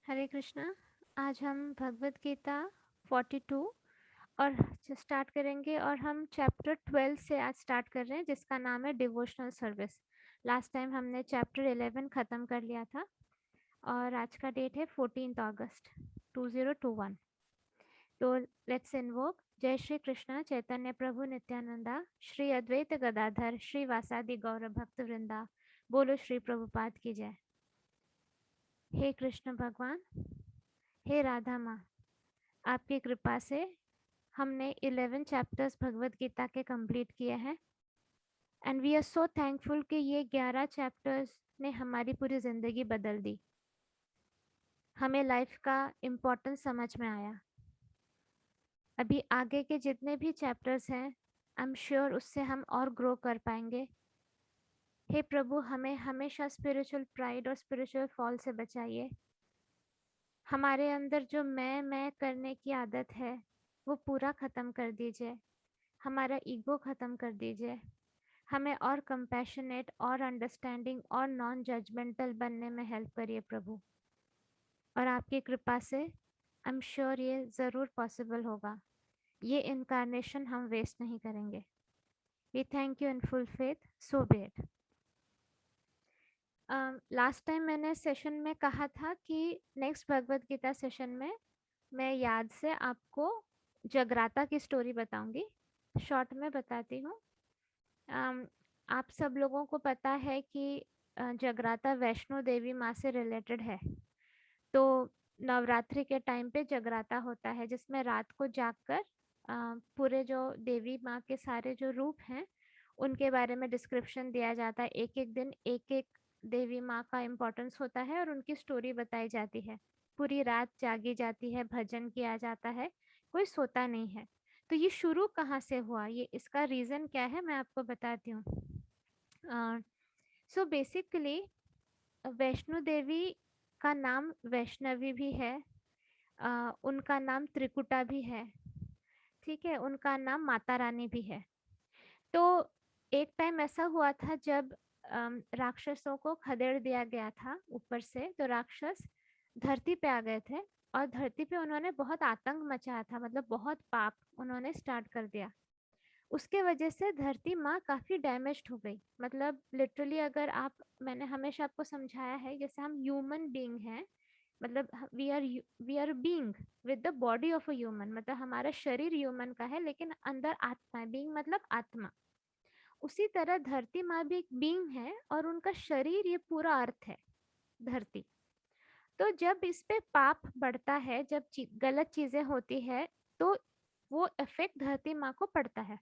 हरे कृष्णा। आज हम भगवत गीता 42 और स्टार्ट करेंगे और हम चैप्टर 12 से आज स्टार्ट कर रहे हैं जिसका नाम है डिवोशनल सर्विस। लास्ट टाइम हमने चैप्टर 11 ख़त्म कर लिया था और आज का डेट है 14 अगस्त 2021। तो लेट्स इन्वोक जय श्री कृष्ण चैतन्य प्रभु नित्यानंदा श्री अद्वैत गदाधर श्री वासादि गौर भक्त वृंदा। बोलो श्री प्रभुपाद की जय। हे कृष्ण भगवान, हे राधा माँ, आपकी कृपा से हमने 11 चैप्टर्स भगवत गीता के कंप्लीट किए हैं and we are so thankful कि ये 11 चैप्टर्स ने हमारी पूरी ज़िंदगी बदल दी। हमें लाइफ का इम्पोर्टेंस समझ में आया। अभी आगे के जितने भी चैप्टर्स हैं आई एम श्योर उससे हम और ग्रो कर पाएंगे। हे प्रभु, हमें हमेशा स्पिरिचुअल प्राइड और स्पिरिचुअल फॉल से बचाइए। हमारे अंदर जो मैं करने की आदत है वो पूरा ख़त्म कर दीजिए। हमारा ईगो ख़त्म कर दीजिए। हमें और कंपैशनेट और अंडरस्टैंडिंग और नॉन जजमेंटल बनने में हेल्प करिए प्रभु। और आपकी कृपा से आई एम श्योर ये ज़रूर पॉसिबल होगा। ये इनकारनेशन हम वेस्ट नहीं करेंगे। We thank you in full faith, so be it. Last time मैंने सेशन में कहा था कि नेक्स्ट भगवत गीता सेशन में मैं याद से आपको जगराता की स्टोरी बताऊंगी। शॉर्ट में बताती हूँ। आप सब लोगों को पता है कि जगराता वैष्णो देवी माँ से रिलेटेड है। तो नवरात्रि के टाइम पे जगराता होता है जिसमें रात को जागकर पूरे जो देवी माँ के सारे जो रूप हैं उनके बारे में डिस्क्रिप्शन दिया जाता है। एक एक दिन एक एक देवी माँ का इम्पोर्टेंस होता है और उनकी स्टोरी बताई जाती है। पूरी रात जागी जाती है, भजन किया जाता है, कोई सोता नहीं है। तो ये शुरू कहाँ से हुआ, ये इसका रीज़न क्या है मैं आपको बताती हूँ। सो बेसिकली वैष्णो देवी का नाम वैष्णवी भी है, उनका नाम त्रिकुटा भी है, ठीक है, उनका नाम माता रानी भी है। तो एक टाइम ऐसा हुआ था जब राक्षसों को खदेड़ दिया गया था ऊपर से, तो राक्षस धरती पे आ गए थे और धरती पे उन्होंने बहुत आतंक मचाया था, मतलब बहुत पाप उन्होंने स्टार्ट कर दिया। उसके वजह से धरती माँ काफ़ी डैमेज्ड हो गई। मतलब लिटरली अगर आप, मैंने हमेशा आपको समझाया है जैसे हम ह्यूमन बीइंग हैं, मतलब we are being with the body of a human, मतलब हमारा शरीर ह्यूमन का है लेकिन अंदर आत्मा है। बीइंग मतलब आत्मा। उसी तरह धरती माँ भी एक बीइंग है और उनका शरीर ये पूरा अर्थ है, धरती। तो जब इस पे पाप बढ़ता है, जब गलत चीजें होती है तो वो इफेक्ट धरती माँ को पड़ता है।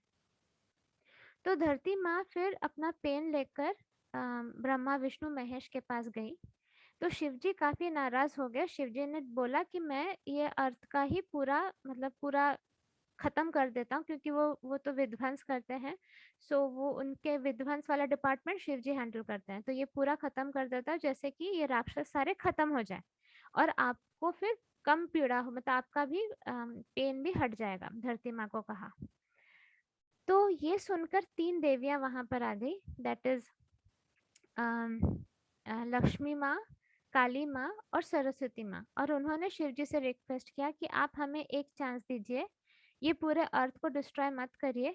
तो धरती माँ फिर अपना पेन लेकर ब्रह्मा विष्णु महेश के पास गई। तो शिवजी काफी नाराज हो गए। शिवजी ने बोला कि मैं ये अर्थ का ही पूरा, मतलब पूरा खत्म कर देता हूँ, क्योंकि वो तो विध्वंस करते हैं। सो वो उनके विध्वंस वाला डिपार्टमेंट शिवजी हैंडल करते हैं। तो ये पूरा खत्म कर देता है जैसे कि ये राक्षस सारे खत्म हो जाए और आपको फिर कम पीड़ा हो, मतलब आपका भी पेन भी हट जाएगा, धरती माँ को कहा। तो ये सुनकर 3 देवियां वहां पर आ गई, दैट इज लक्ष्मी माँ, काली माँ और सरस्वती माँ। और उन्होंने शिवजी से रिक्वेस्ट किया कि आप हमें एक चांस दीजिए, ये पूरे अर्थ को डिस्ट्रॉय मत करिए,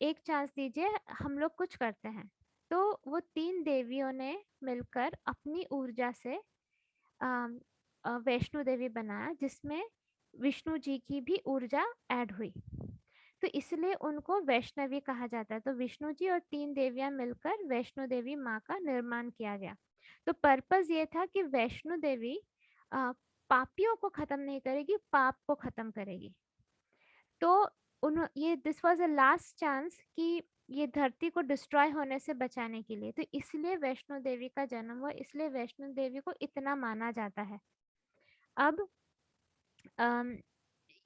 एक चांस दीजिए, हम लोग कुछ करते हैं। तो वो 3 देवियों ने मिलकर अपनी ऊर्जा से वैष्णो देवी बनाया जिसमें विष्णु जी की भी ऊर्जा ऐड हुई। तो इसलिए उनको वैष्णवी कहा जाता है। तो विष्णु जी और 3 देवियां मिलकर वैष्णो देवी माँ का निर्माण किया गया। तो पर्पस ये था कि वैष्णो देवी पापियों को खत्म नहीं करेगी, पाप को खत्म करेगी। तो ये this was a last chance कि ये धरती को डिस्ट्रॉय होने से बचाने के लिए। तो इसलिए वैष्णो देवी का जन्म हुआ, इसलिए वैष्णो देवी को इतना माना जाता है। अब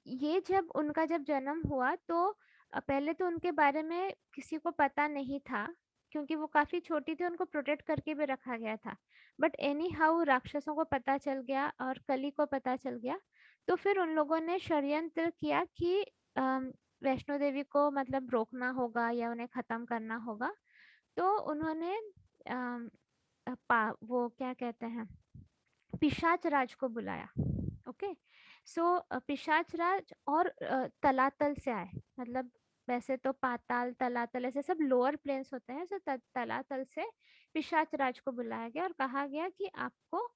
ये जब जन्म हुआ तो पहले तो उनके बारे में किसी को पता नहीं था, क्योंकि वो काफी छोटी थी, उनको प्रोटेक्ट करके भी रखा गया था। बट एनी हाउ राक्षसों को पता चल गया और कली को पता चल गया। तो फिर उन लोगों ने षड्यंत्र किया कि वैष्णो देवी को मतलब रोकना होगा या उन्हें खत्म करना होगा। तो उन्होंने वो क्या कहते हैं, पिशाच राज को बुलाया। ओके, सो पिशाच राज और तलातल से आए, मतलब वैसे तो पाताल तलातल ऐसे सब लोअर प्लेन्स होते हैं, सो तलातल से पिशाच राज को बुलाया गया और कहा गया कि आपको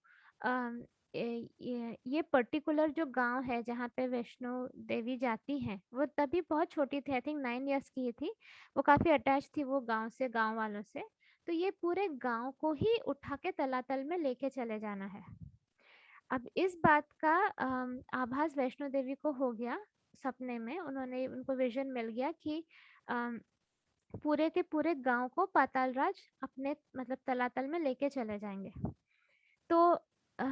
ये पर्टिकुलर जो गांव है जहाँ पे वैष्णो देवी जाती हैं, वो तभी बहुत छोटी थी, आई थिंक 9 इयर्स की ही थी, वो काफी अटैच थी वो गांव से, गांव वालों से। तो ये पूरे गांव को ही उठा के तलातल में लेके चले जाना है। अब इस बात का आभास वैष्णो देवी को हो गया सपने में, उन्होंने उनको विजन मिल गया कि अम, पूरे के पूरे गांव को पाताल राज अपने मतलब तलातल में लेके चले जाएंगे। तो अ,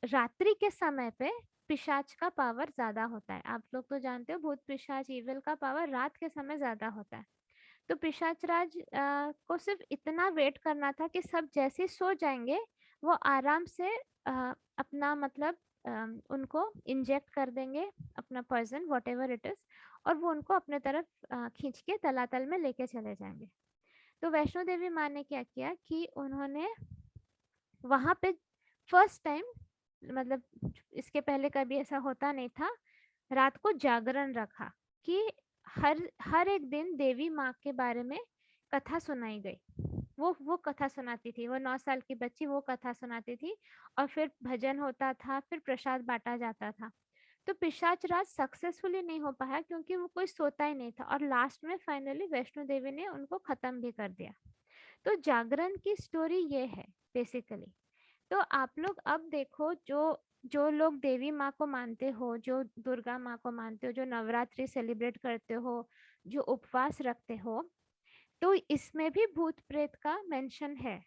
रात्रि के समय पे पिशाच का पावर ज्यादा होता है, आप लोग तो जानते हो भूत पिशाच इविल का पावर रात के समय ज्यादा होता है। तो पिशाच राज को सिर्फ इतना वेट करना था कि सब जैसे ही सो जाएंगे वो आराम से अपना मतलब उनको इंजेक्ट कर देंगे अपना poison whatever it is, और वो उनको अपने तरफ खींच के तलातल में लेके चले जाएंगे। तो वैष्णो देवी माँ ने क्या किया कि उन्होंने वहां पे फर्स्ट टाइम, मतलब इसके पहले कभी ऐसा होता नहीं था, रात को जागरण रखा कि हर हर एक दिन देवी माँ के बारे में कथा सुनाई गई। वो कथा सुनाती थी, वो 9 साल की बच्ची वो कथा सुनाती थी, और फिर भजन होता था, फिर प्रसाद बांटा जाता था। तो पिशाच राज सक्सेसफुली नहीं हो पाया क्योंकि वो कोई सोता ही नहीं था, और लास्ट में फाइनली वैष्णो देवी ने उनको खत्म भी कर दिया। तो जागरण की स्टोरी ये है बेसिकली। तो आप लोग अब देखो, जो जो लोग देवी माँ को मानते हो, जो दुर्गा माँ को मानते हो, जो नवरात्रि सेलिब्रेट करते हो, जो उपवास रखते हो, तो इसमें भी भूत प्रेत का मेंशन है।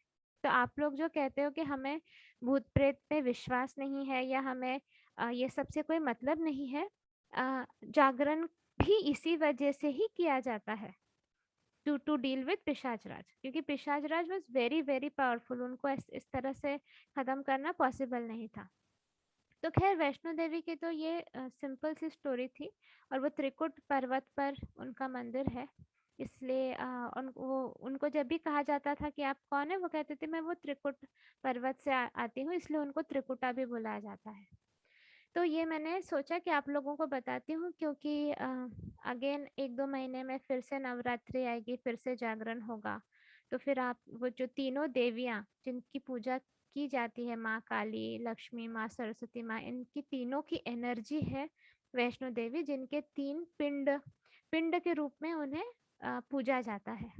तो आप लोग जो कहते हो कि हमें भूत प्रेत पे विश्वास नहीं है या हमें ये सबसे कोई मतलब नहीं है, जागरण भी इसी वजह से ही किया जाता है, टू डील विद पिशाच राज, क्योंकि पिशाच राज वॉज वेरी वेरी पावरफुल, उनको इस तरह से खत्म करना पॉसिबल नहीं था। तो खैर वैष्णो देवी की तो ये सिंपल सी स्टोरी थी, और वो त्रिकुट पर्वत पर उनका मंदिर है, इसलिए उनको जब भी कहा जाता था कि आप कौन है, वो कहते थे मैं वो त्रिकुट पर्वत से आती हूँ, इसलिए उनको त्रिकुटा भी बुलाया जाता है। तो ये मैंने सोचा कि आप लोगों को बताती हूँ, क्योंकि अगेन 1-2 महीने में फिर से नवरात्रि आएगी, फिर से जागरण होगा। तो फिर आप वो जो तीनों देवियाँ जिनकी पूजा की जाती है, माँ काली, लक्ष्मी, माँ सरस्वती, माँ, इनकी तीनों की एनर्जी है वैष्णो देवी, जिनके 3 पिंड पिंड के रूप में उन्हें पूजा जाता है।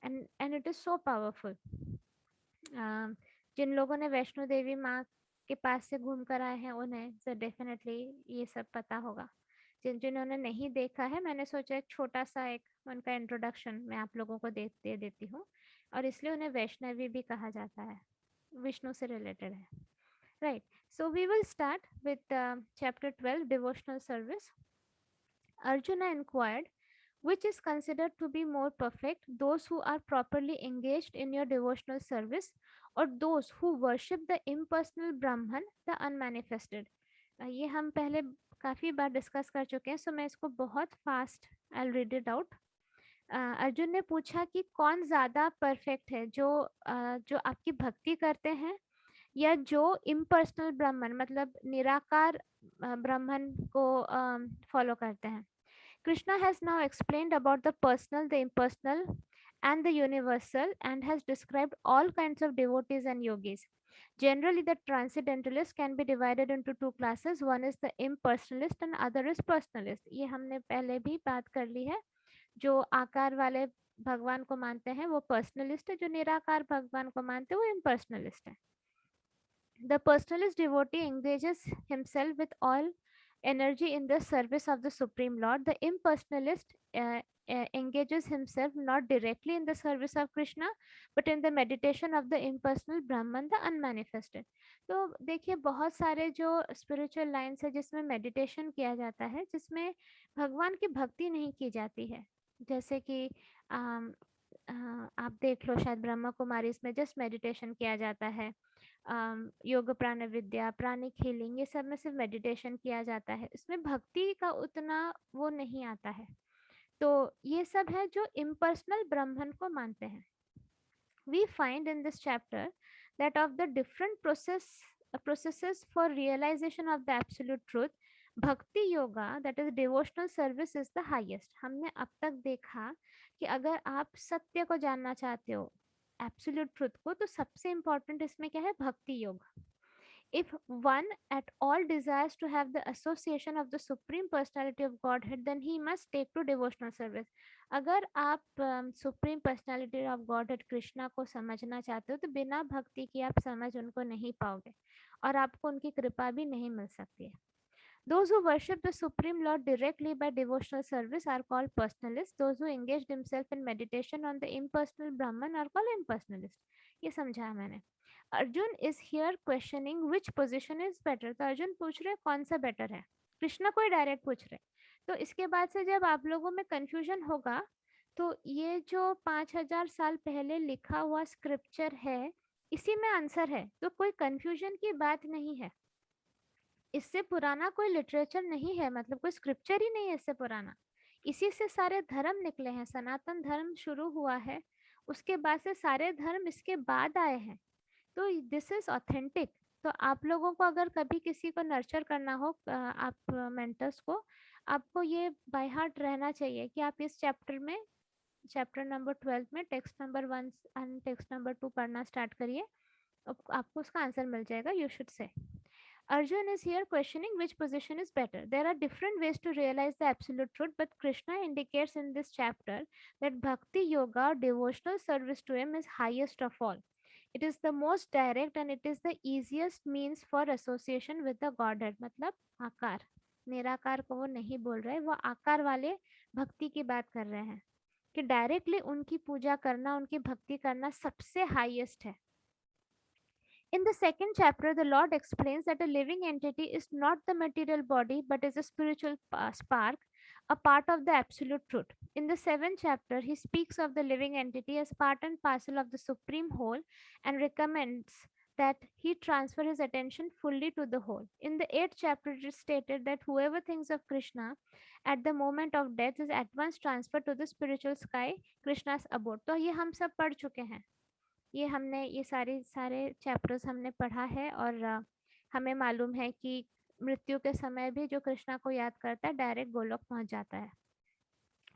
And it is so powerful. जिन लोगों ने वैष्णो देवी माँ के पास से घूम कर आए हैं उन्हें तो डेफिनेटली ये सब पता होगा। जिन्होंने नहीं देखा है, मैंने सोचा एक छोटा सा एक उनका इंट्रोडक्शन मैं आप लोगों को दे देती हूँ, और इसलिए उन्हें वैष्णवी भी कहा जाता है, विष्णु से रिलेटेड है। Right, so we will start with chapter 12, devotional service. Arjuna inquired, which is considered to be more perfect, those who are properly engaged in your devotional service, or those who worship the impersonal Brahman, the unmanifested? ये हम पहले काफ़ी बार discuss कर चुके हैं, सो मैं इसको बहुत fast I read it out. Arjun ने पूछा कि कौन ज़्यादा परफेक्ट है, जो आपकी भक्ति करते हैं या जो इम्पर्सनल ब्राह्मण मतलब निराकार ब्राह्मण को फॉलो करते हैं। Krishna has now explained about the personal, the impersonal, and the universal, and has described all kinds of devotees and yogis. Generally, the transcendentalist can be divided into two classes. One is the impersonalist and other is personalist. ये हमने पहले भी बात कर ली है। जो आकार वाले भगवान को मानते हैं वो पर्सनलिस्ट है, जो निराकार भगवान को मानते हैं वो इम्पर्सनलिस्ट है। The personalist devotee engages himself with all energy in the service of the Supreme Lord. The impersonalist engages himself not directly in the service of Krishna, but in the meditation of the impersonal Brahman, the unmanifested. तो देखिए बहुत सारे जो spiritual lines है जिसमें meditation किया जाता है, जिसमें भगवान की भक्ति नहीं की जाती है, जैसे कि आप देख लो शायद ब्रह्मा कुमारी, इसमें जस्ट मेडिटेशन किया जाता है। योग प्राण विद्या, प्राणिक हीलिंग, ये सब में सिर्फ मेडिटेशन किया जाता है, इसमें भक्ति का उतना वो नहीं आता है। तो ये सब है जो इम्पर्सनल ब्रह्मन को मानते हैं। We find in this chapter that of the different process processes for realization of the absolute truth. भक्ति yoga that is devotional service is the highest. हमने अब तक देखा कि अगर आप सत्य को जानना चाहते हो, एब्सोल्यूट ट्रुथ को, तो सबसे इंपॉर्टेंट इसमें क्या है? भक्ति योग. If one at all desires to have the association of the Supreme Personality of Godhead, then he must take to devotional service. अगर आप supreme personality of godhead Krishna को समझना चाहते हो, तो बिना भक्ति के आप समझ उनको नहीं पाओगे और आपको उनकी कृपा भी नहीं मिल सकती है. Those who worship the Supreme Lord directly by devotional service are called personalists. Those who engage themselves in meditation on the impersonal Brahman are called impersonalists. ये समझाया मैंने. Arjun is here questioning which position is better. तो अर्जुन पूछ रहे कौन सा better है. कृष्णा को ही डायरेक्ट पूछ रहे. तो इसके बाद से जब आप लोगों में कंफ्यूजन होगा, तो ये जो 5000 साल पहले लिखा हुआ स्क्रिप्चर है, इसी में आंसर है. तो कोई कंफ्यूजन की बात नहीं है. इससे पुराना कोई लिटरेचर नहीं है, मतलब कोई स्क्रिप्चर ही नहीं है इससे पुराना. इसी से सारे धर्म निकले हैं. सनातन धर्म शुरू हुआ है, उसके बाद से सारे धर्म इसके बाद आए हैं. तो दिस इज ऑथेंटिक. तो आप लोगों को अगर कभी किसी को नर्चर करना हो, आप मेंटर्स को, आपको ये बाय हार्ट रहना चाहिए कि आप इस चैप्टर में, चैप्टर नंबर 12 में text number 1 and text number 2 पढ़ना स्टार्ट करिए. आपको उसका आंसर मिल जाएगा. You should say Arjun is here questioning which position is better. There are different ways to realize the absolute truth, but Krishna indicates in this chapter that bhakti yoga, devotional service to him, is highest of all. It is the most direct and it is the easiest means for association with the Godhead. मतलब आकार, निराकार को वो नहीं बोल रहे, वो आकार वाले भक्ति की बात कर रहे हैं कि डायरेक्टली उनकी पूजा करना, उनकी भक्ति करना सबसे हाईएस्ट है. In the second chapter, the Lord explains that a living entity is not the material body but is a spiritual spark, a part of the absolute truth. In the seventh chapter, he speaks of the living entity as part and parcel of the supreme whole and recommends that he transfer his attention fully to the whole. In the eighth chapter, it is stated that whoever thinks of Krishna at the moment of death is at once transferred to the spiritual sky, Krishna's abode. तो ये हम सब पढ़ चुके हैं. ये हमने ये सारे चैप्टर्स हमने पढ़ा है और हमें मालूम है कि मृत्यु के समय भी जो कृष्णा को याद करता है डायरेक्ट गोलोक पहुंच जाता है.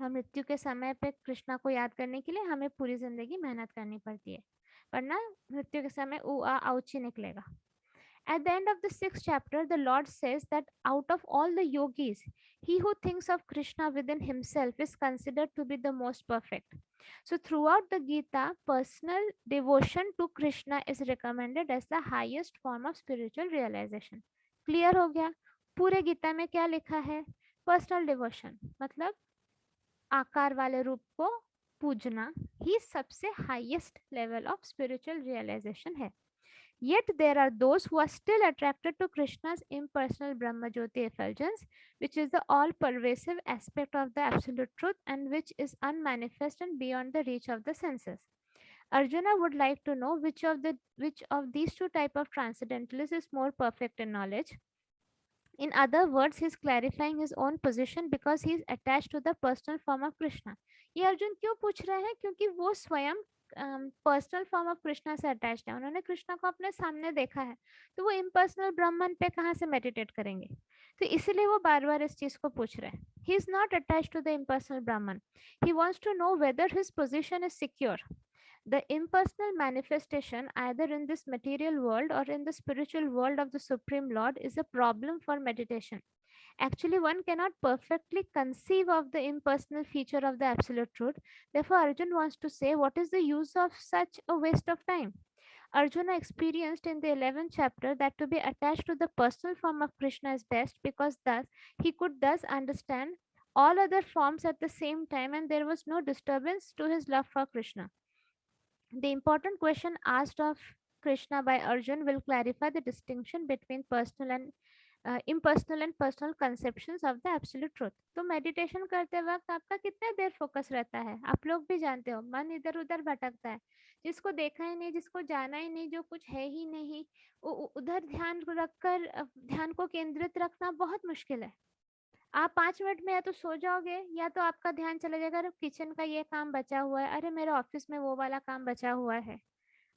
और मृत्यु के समय पे कृष्णा को याद करने के लिए हमें पूरी जिंदगी मेहनत करनी पड़ती है, वरना मृत्यु के समय आउची निकलेगा. At the end of the sixth chapter, the Lord says that out of all the yogis, he who thinks of Krishna within himself is considered to be the most perfect. So, throughout the Gita, personal devotion to Krishna is recommended as the highest form of spiritual realization. Clear हो गया? पूरे गीता में क्या लिखा है? Personal devotion मतलब आकार वाले रूप को पूजना ही सबसे highest level of spiritual realisation है. Yet there are those who are still attracted to Krishna's impersonal Brahmajyoti effulgence, which is the all-pervasive aspect of the absolute truth and which is unmanifest and beyond the reach of the senses. Arjuna would like to know which of these two type of transcendentalists is more perfect in knowledge. In other words, he is clarifying his own position because he is attached to the personal form of Krishna. ये अर्जुन क्यों पूछ रहे हैं? क्योंकि वो स्वयं personal form of Krishna से attached है. उन्होंने कृष्णा को अपने सामने देखा है, तो वो इम्पर्सनल ब्राह्मण पे कहाँ से मेडिटेट करेंगे? तो इसीलिए वो बार बार इस चीज को पूछ रहे हैं. He is not attached to the impersonal Brahman. He wants to know whether his position is secure. The impersonal manifestation, either in this material world or in the spiritual world of the Supreme Lord, is a problem for meditation. Actually, one cannot perfectly conceive of the impersonal feature of the absolute truth. Therefore, Arjun wants to say, what is the use of such a waste of time? Arjuna experienced in the 11th chapter that to be attached to the personal form of Krishna is best because thus he could thus understand all other forms at the same time and there was no disturbance to his love for Krishna. The important question asked of Krishna by Arjun will clarify the distinction between personal and impersonal and personal conceptions of the absolute truth. तो meditation करते वक्त आपका कितने देर focus रहता है? आप लोग भी जानते हो, मन इधर उधर भटकता है. जिसको देखा ही नहीं, जिसको जाना ही नहीं, जो कुछ है ही नहीं, उधर ध्यान रखकर ध्यान को केंद्रित रखना बहुत मुश्किल है. आप 5 मिनट में या तो सो जाओगे या तो आपका ध्यान चला जाएगा, अरे किचन का ये काम बचा हुआ है, अरे मेरे ऑफिस में वो वाला काम बचा हुआ है.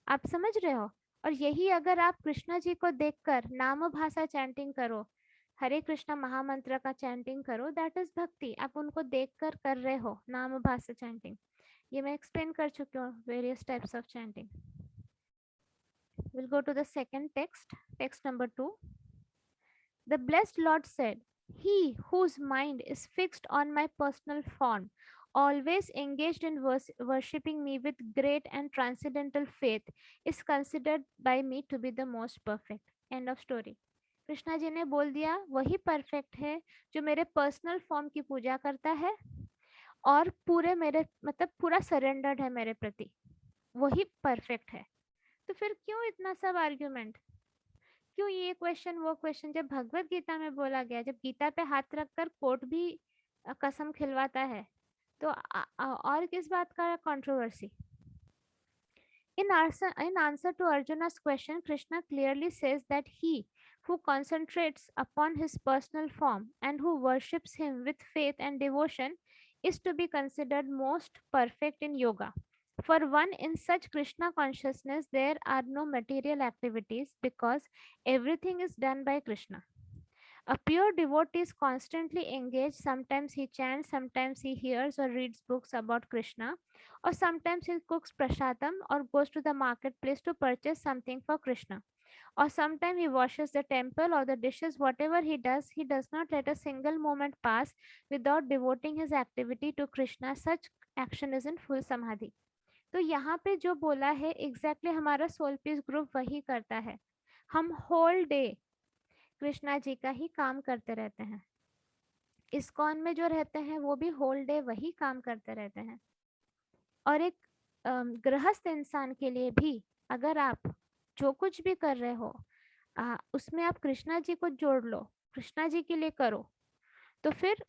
आप समझ रहे हो? और यही अगर आप कृष्णा जी को देखकर नाम भाषा चैंटिंग करो, हरे कृष्णा महामंत्र का चैंटिंग करो, दैट इज भक्ति। आप उनको देखकर कर रहे हो नाम भाषा चैंटिंग। ये मैं एक्सप्लेन कर चुकी हूँ, various types of chanting. We'll go to the second text, text number 2. The blessed Lord said, "He whose mind is fixed on my personal form, always engaged in worshipping me with great and transcendental faith, is considered by me to be the most perfect." End of story. Krishna ji ने बोल दिया वही perfect है जो मेरे personal form की पूजा करता है और पूरे मेरे मतलब पूरा सरेंडर्ड है मेरे प्रति, वही परफेक्ट है। तो फिर क्यों इतना सब आर्ग्यूमेंट, क्यों ये क्वेश्चन वो क्वेश्चन? जब भगवत गीता में बोला गया, जब गीता पे हाथ रखकर कोर्ट भी कसम खिलवाता है, तो और किस बात का controversy? In answer to Arjuna's question, Krishna clearly says that he who concentrates upon his personal form and who worships him with faith and devotion is to be considered most perfect in yoga. For one in such Krishna consciousness, there are no material activities because everything is done by Krishna. A pure devotee is constantly engaged. Sometimes he chants, sometimes he hears or reads books about Krishna, or sometimes he cooks prasadam or goes to the marketplace to purchase something for Krishna. Or sometimes he washes the temple or the dishes. Whatever he does not let a single moment pass without devoting his activity to Krishna. Such action is in full samadhi. तो यहाँ पे जो बोला है exactly हमारा soul peace group वही करता है। हम होल डे कृष्णा जी का ही काम करते रहते हैं। इस्कॉन में जो रहते हैं वो भी होल डे वही काम करते रहते हैं। और एक गृहस्थ इंसान के लिए भी अगर आप जो कुछ भी कर रहे हो उसमें आप कृष्णा जी को जोड़ लो, कृष्णा जी के लिए करो, तो फिर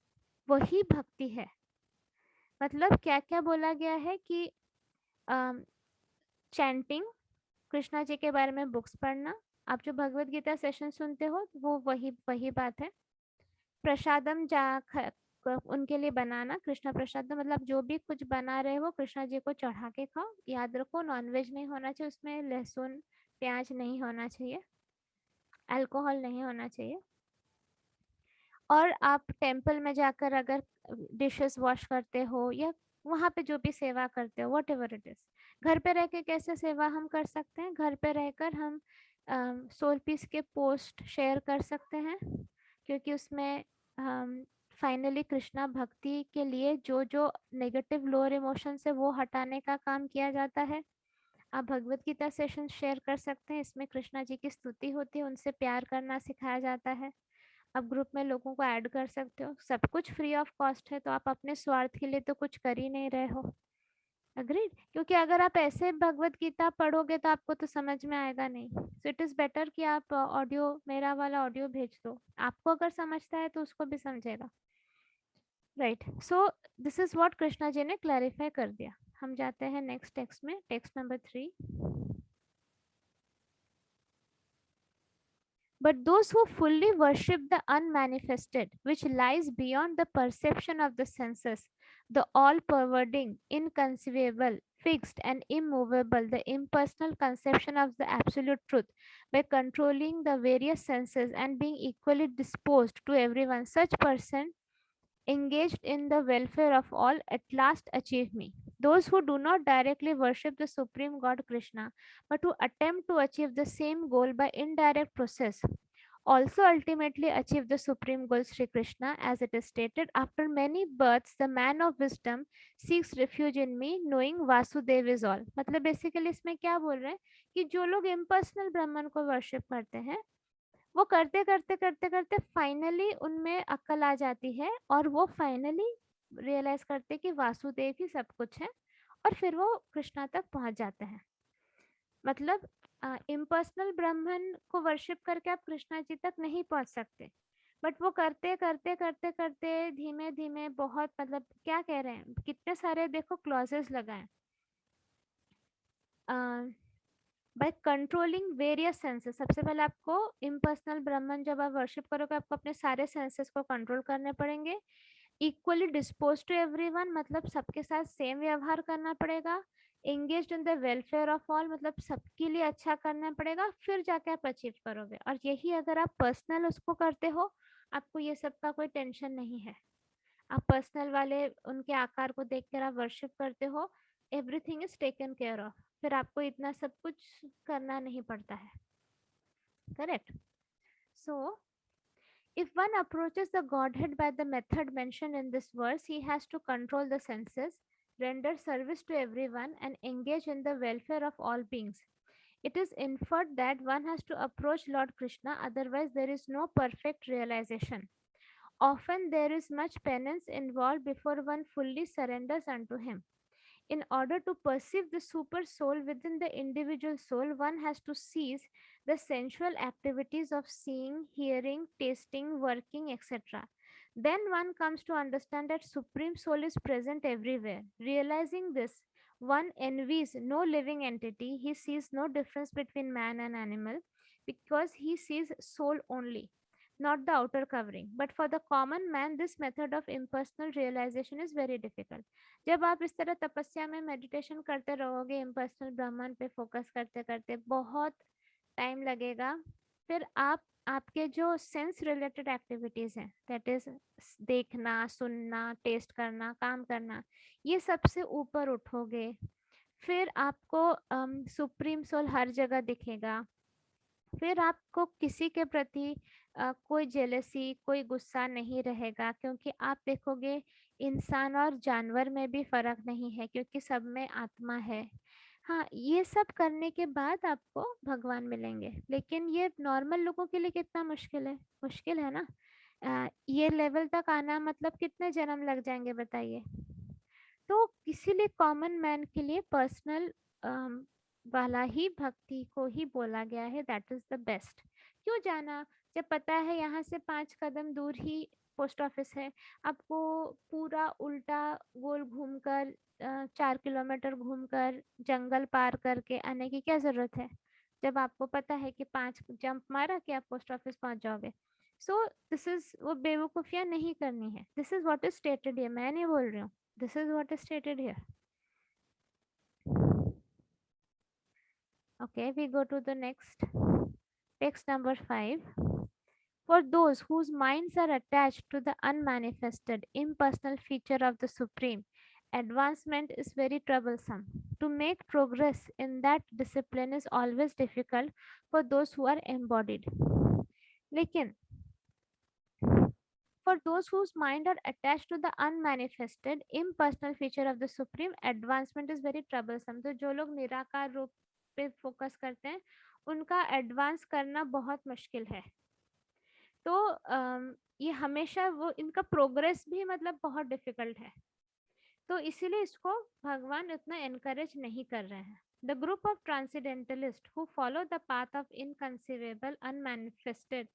वही भक्ति है। मतलब क्या क्या बोला गया है कि चैंटिंग, कृष्णा जी के बारे में बुक्स पढ़ना, आप जो भगवत गीता सेशन सुनते हो वो वही वही बात है। प्रसादम उनके लिए बनाना, कृष्णा प्रसादम मतलब जो भी कुछ बना रहे हो कृष्णा जी को चढ़ा के खाओ। याद रखो नॉनवेज नहीं होना चाहिए, उसमें लहसुन प्याज नहीं होना चाहिए, अल्कोहल नहीं होना चाहिए। और आप टेम्पल में जाकर अगर डिशेस वॉश करते हो या वहाँ पे जो भी सेवा करते हो, वट एवर इट इज, घर पे रह के कैसे सेवा हम कर सकते हैं? घर पे रहकर हम सोल पीस के पोस्ट शेयर कर सकते हैं, क्योंकि उसमें फाइनली कृष्णा भक्ति के लिए जो जो नेगेटिव लोअर इमोशन है वो हटाने का काम किया जाता है। आप भगवत गीता सेशन शेयर कर सकते हैं, इसमें कृष्णा जी की स्तुति होती है, उनसे प्यार करना सिखाया जाता है। आप ग्रुप में लोगों को ऐड कर सकते हो, सब कुछ फ्री ऑफ कॉस्ट है, तो आप अपने स्वार्थ के लिए तो कुछ कर ही नहीं रहे हो। अग्रीड? क्योंकि अगर आप ऐसे भगवत गीता पढ़ोगे तो आपको तो समझ में आएगा नहीं। सो इट इज बेटर कि आप ऑडियो, मेरा वाला ऑडियो भेज दो, आपको अगर समझता है तो उसको भी समझेगा। Right, so this is what Krishna ji ने क्लैरिफाई कर दिया। हम जाते हैं नेक्स्ट टेक्स्ट में, text number 3। But those who fully worship the unmanifested, which lies beyond the perception of the senses, the all pervading, inconceivable, fixed, and immovable, the impersonal conception of the absolute truth, by controlling the various senses and being equally disposed to everyone, such person engaged in the welfare of all at last achieve me. Those who do not directly worship the Supreme God Krishna, but who attempt to achieve the same goal by indirect process, also ultimately achieve the supreme goal Sri Krishna, as it is stated, after many births the man of wisdom seeks refuge in me, knowing Vasudev is all. मतलब basically इसमें क्या बोल रहे हैं कि जो लोग impersonal ब्रह्मन को वर्शिप करते हैं वो करते करते करते करते फाइनली उनमें अक्ल आ जाती है और वो फाइनली रियलाइज करते कि वासुदेव ही सब कुछ है, और फिर वो कृष्णा तक पहुंच जाते हैं। मतलब इम्पर्सनल ब्राह्मण को वर्शिप करके आप कृष्णा जी तक नहीं पहुंच सकते, बट वो करते करते करते करते धीमे धीमे बहुत, मतलब क्या कह रहे हैं, कितने सारे देखो क्लॉजेस लगाए। बाय कंट्रोलिंग वेरियस सेंसेस, सबसे पहले आपको इम्पर्सनल ब्राह्मण जब आप वर्शिप करोगे आपको अपने सारे सेंसेस को कंट्रोल करने पड़ेंगे। इक्वली डिस्पोज टू एवरीवन, मतलब सबके साथ सेम व्यवहार करना पड़ेगा। Engaged in the welfare of all, मतलब सबके लिए अच्छा करना पड़ेगा, फिर जाके आप अचीव करोगे। और यही अगर आप पर्सनल उसको करते हो, आपको ये सब का कोई टेंशन नहीं है। आप पर्सनल वाले उनके आकार को देख कर आप वर्शिप करते हो, everything is taken care of, फिर आपको इतना सब कुछ करना नहीं पड़ता है। Correct. So if one approaches the Godhead by the method mentioned in this verse, he has to control the senses, render service to everyone, and engage in the welfare of all beings. It is inferred that one has to approach Lord Krishna, otherwise, there is no perfect realization. Often, there is much penance involved before one fully surrenders unto him. In order to perceive the super soul within the individual soul, one has to cease the sensual activities of seeing, hearing, tasting, working, etc. Then one comes to understand that Supreme Soul is present everywhere. Realizing this, one envies no living entity. He sees no difference between man and animal because he sees soul only, not the outer covering. But for the common man, this method of impersonal realization is very difficult. जब आप इस तरह तपस्या में meditation करते रहोगे, impersonal ब्रह्मांड पे फोकस करते करते बहुत टाइम लगेगा, फिर आप आपके जो सेंस रिलेटेड एक्टिविटीज हैं, दैट इज देखना, सुनना, टेस्ट करना, काम करना, ये सबसे ऊपर उठोगे। फिर आपको सुप्रीम सोल हर जगह दिखेगा। फिर आपको किसी के प्रति कोई जेलसी, कोई गुस्सा नहीं रहेगा, क्योंकि आप देखोगे इंसान और जानवर में भी फर्क नहीं है, क्योंकि सब में आत्मा है। हाँ, ये सब करने के बाद आपको भगवान मिलेंगे, लेकिन ये नॉर्मल लोगों के लिए कितना मुश्किल है, मुश्किल है ना। ये लेवल तक आना मतलब कितने जन्म लग जाएंगे बताइए। तो इसीलिए कॉमन मैन के लिए पर्सनल वाला ही भक्ति को ही बोला गया है, दैट इज द बेस्ट। क्यों जाना, जब पता है यहाँ से 5 कदम दूर ही पोस्ट ऑफिस है, आपको पूरा उल्टा गोल घूमकर 4 किलोमीटर घूमकर जंगल पार करके आने की क्या जरूरत है, जब आपको पता है कि 5 जंप मारा कि आप पोस्ट ऑफिस पहुंच जाओगे। सो दिस इज, वो बेवकूफियां नहीं करनी है, this is what is stated है, मैं नहीं बोल रही हूँ, this is what is stated here. Okay, we go to the next text number 5. For those whose minds are attached to the unmanifested, impersonal feature of the Supreme, advancement is very troublesome. To make progress in that discipline is always difficult for those who are embodied. लेकिन for those whose mind are attached to the unmanifested, impersonal feature of the Supreme, advancement is very troublesome. तो जो लोग निराकार रूप पे focus करते हैं, उनका एडवांस करना बहुत मुश्किल है। तो ये हमेशा वो इनका प्रोग्रेस भी मतलब बहुत डिफिकल्ट है, तो इसीलिए इसको भगवान इतना एनकरेज नहीं कर रहे हैं। The group of transcendentalist who follow the path of inconceivable unmanifested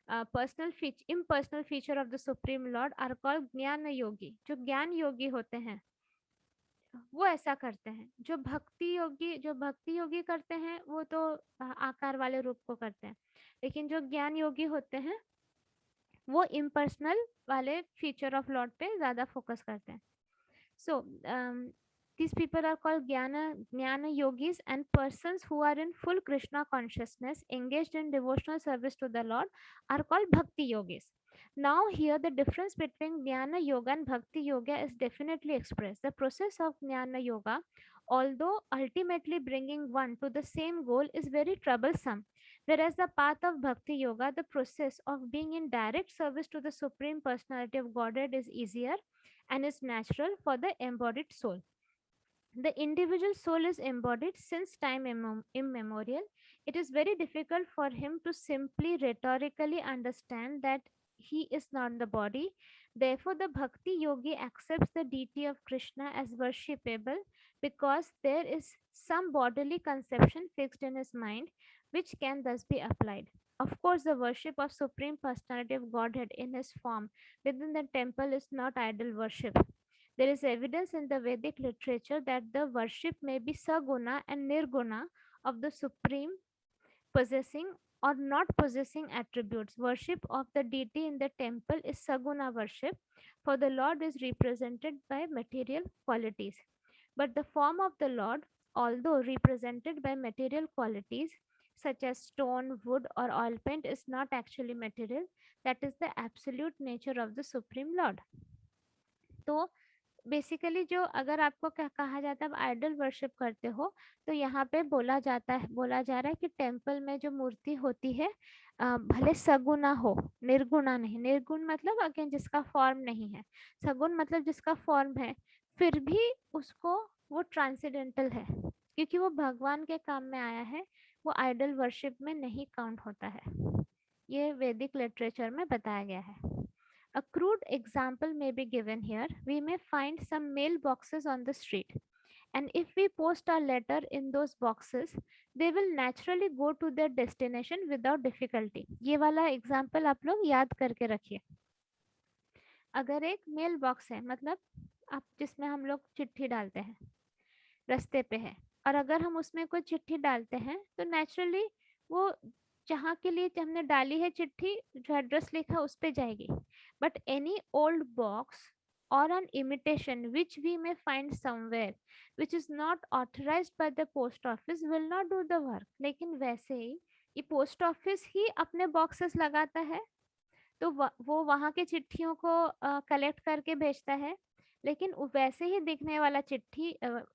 impersonal feature of the Supreme Lord are called ज्ञान योगी। जो ज्ञान योगी होते हैं वो ऐसा करते हैं। जो भक्ति योगी करते हैं वो तो आकार वाले रूप को करते हैं, लेकिन जो ज्ञान योगी होते हैं वो इम्पर्सनल वाले फीचर ऑफ लॉर्ड पे ज्यादा फोकस करते हैं। So these people are called Jnana yogis, and persons who are in full Krishna consciousness engaged in devotional service to the Lord are called Bhakti yogis. Now here the difference between Jnana yoga and Bhakti yoga is definitely expressed. The process of Jnana yoga, although ultimately bringing one to the same goal, is very troublesome. Whereas the path of Bhakti yoga, the process of being in direct service to the Supreme Personality of Godhead, is easier and is natural for the embodied soul. The individual soul is embodied since time immemorial. It is very difficult for him to simply rhetorically understand that he is not the body. Therefore, the Bhakti yogi accepts the deity of Krishna as worshipable because there is some bodily conception fixed in his mind which can thus be applied. Of course, the worship of Supreme Personality of Godhead in his form within the temple is not idol worship. There is evidence in the Vedic literature that the worship may be saguna and nirguna of the Supreme, possessing or not possessing attributes. Worship of the deity in the temple is saguna worship, for the Lord is represented by material qualities. But the form of the Lord, although represented by material qualities such as stone, wood, or oil paint, is not actually material. That is the absolute nature of the Supreme Lord. तो basically जो अगर आपको क्या कहा जाता है आप idol worship करते हो तो यहाँ पे बोला जा रहा है कि टेम्पल में जो मूर्ति होती है भले सगुना हो, निर्गुणा नहीं। निर्गुण मतलब अगेन जिसका फॉर्म नहीं है, सगुण मतलब जिसका फॉर्म है, फिर भी उसको वो ट्रांसेंडेंटल है क्योंकि वो भगवान के काम में आया है, वो आइडल वर्शिप में नहीं काउंट होता है। ये वैदिक लिटरेचर में बताया गया है। A crude example may be given here. We may find some mailboxes on the street, and if we post our letter in those boxes, they will naturally go to their destination without difficulty. ये वाला example आप लोग याद करके रखिए। अगर एक mail box है, मतलब आप जिसमें हम लोग चिट्ठी डालते हैं, रास्ते पे है, और अगर हम उसमें कोई चिट्ठी डालते हैं तो नेचुरली वो जहाँ के लिए हमने डाली है चिट्ठी, जो एड्रेस लिखा उस पे जाएगी। But any old box or an imitation which we may find somewhere which is not authorized by the post office will not do the work. लेकिन वैसे ही ये पोस्ट ऑफिस ही अपने बॉक्सेस लगाता है, तो वो वहाँ के चिट्ठियों को कलेक्ट करके भेजता है। लेकिन वैसे ही दिखने वाला चिट्ठी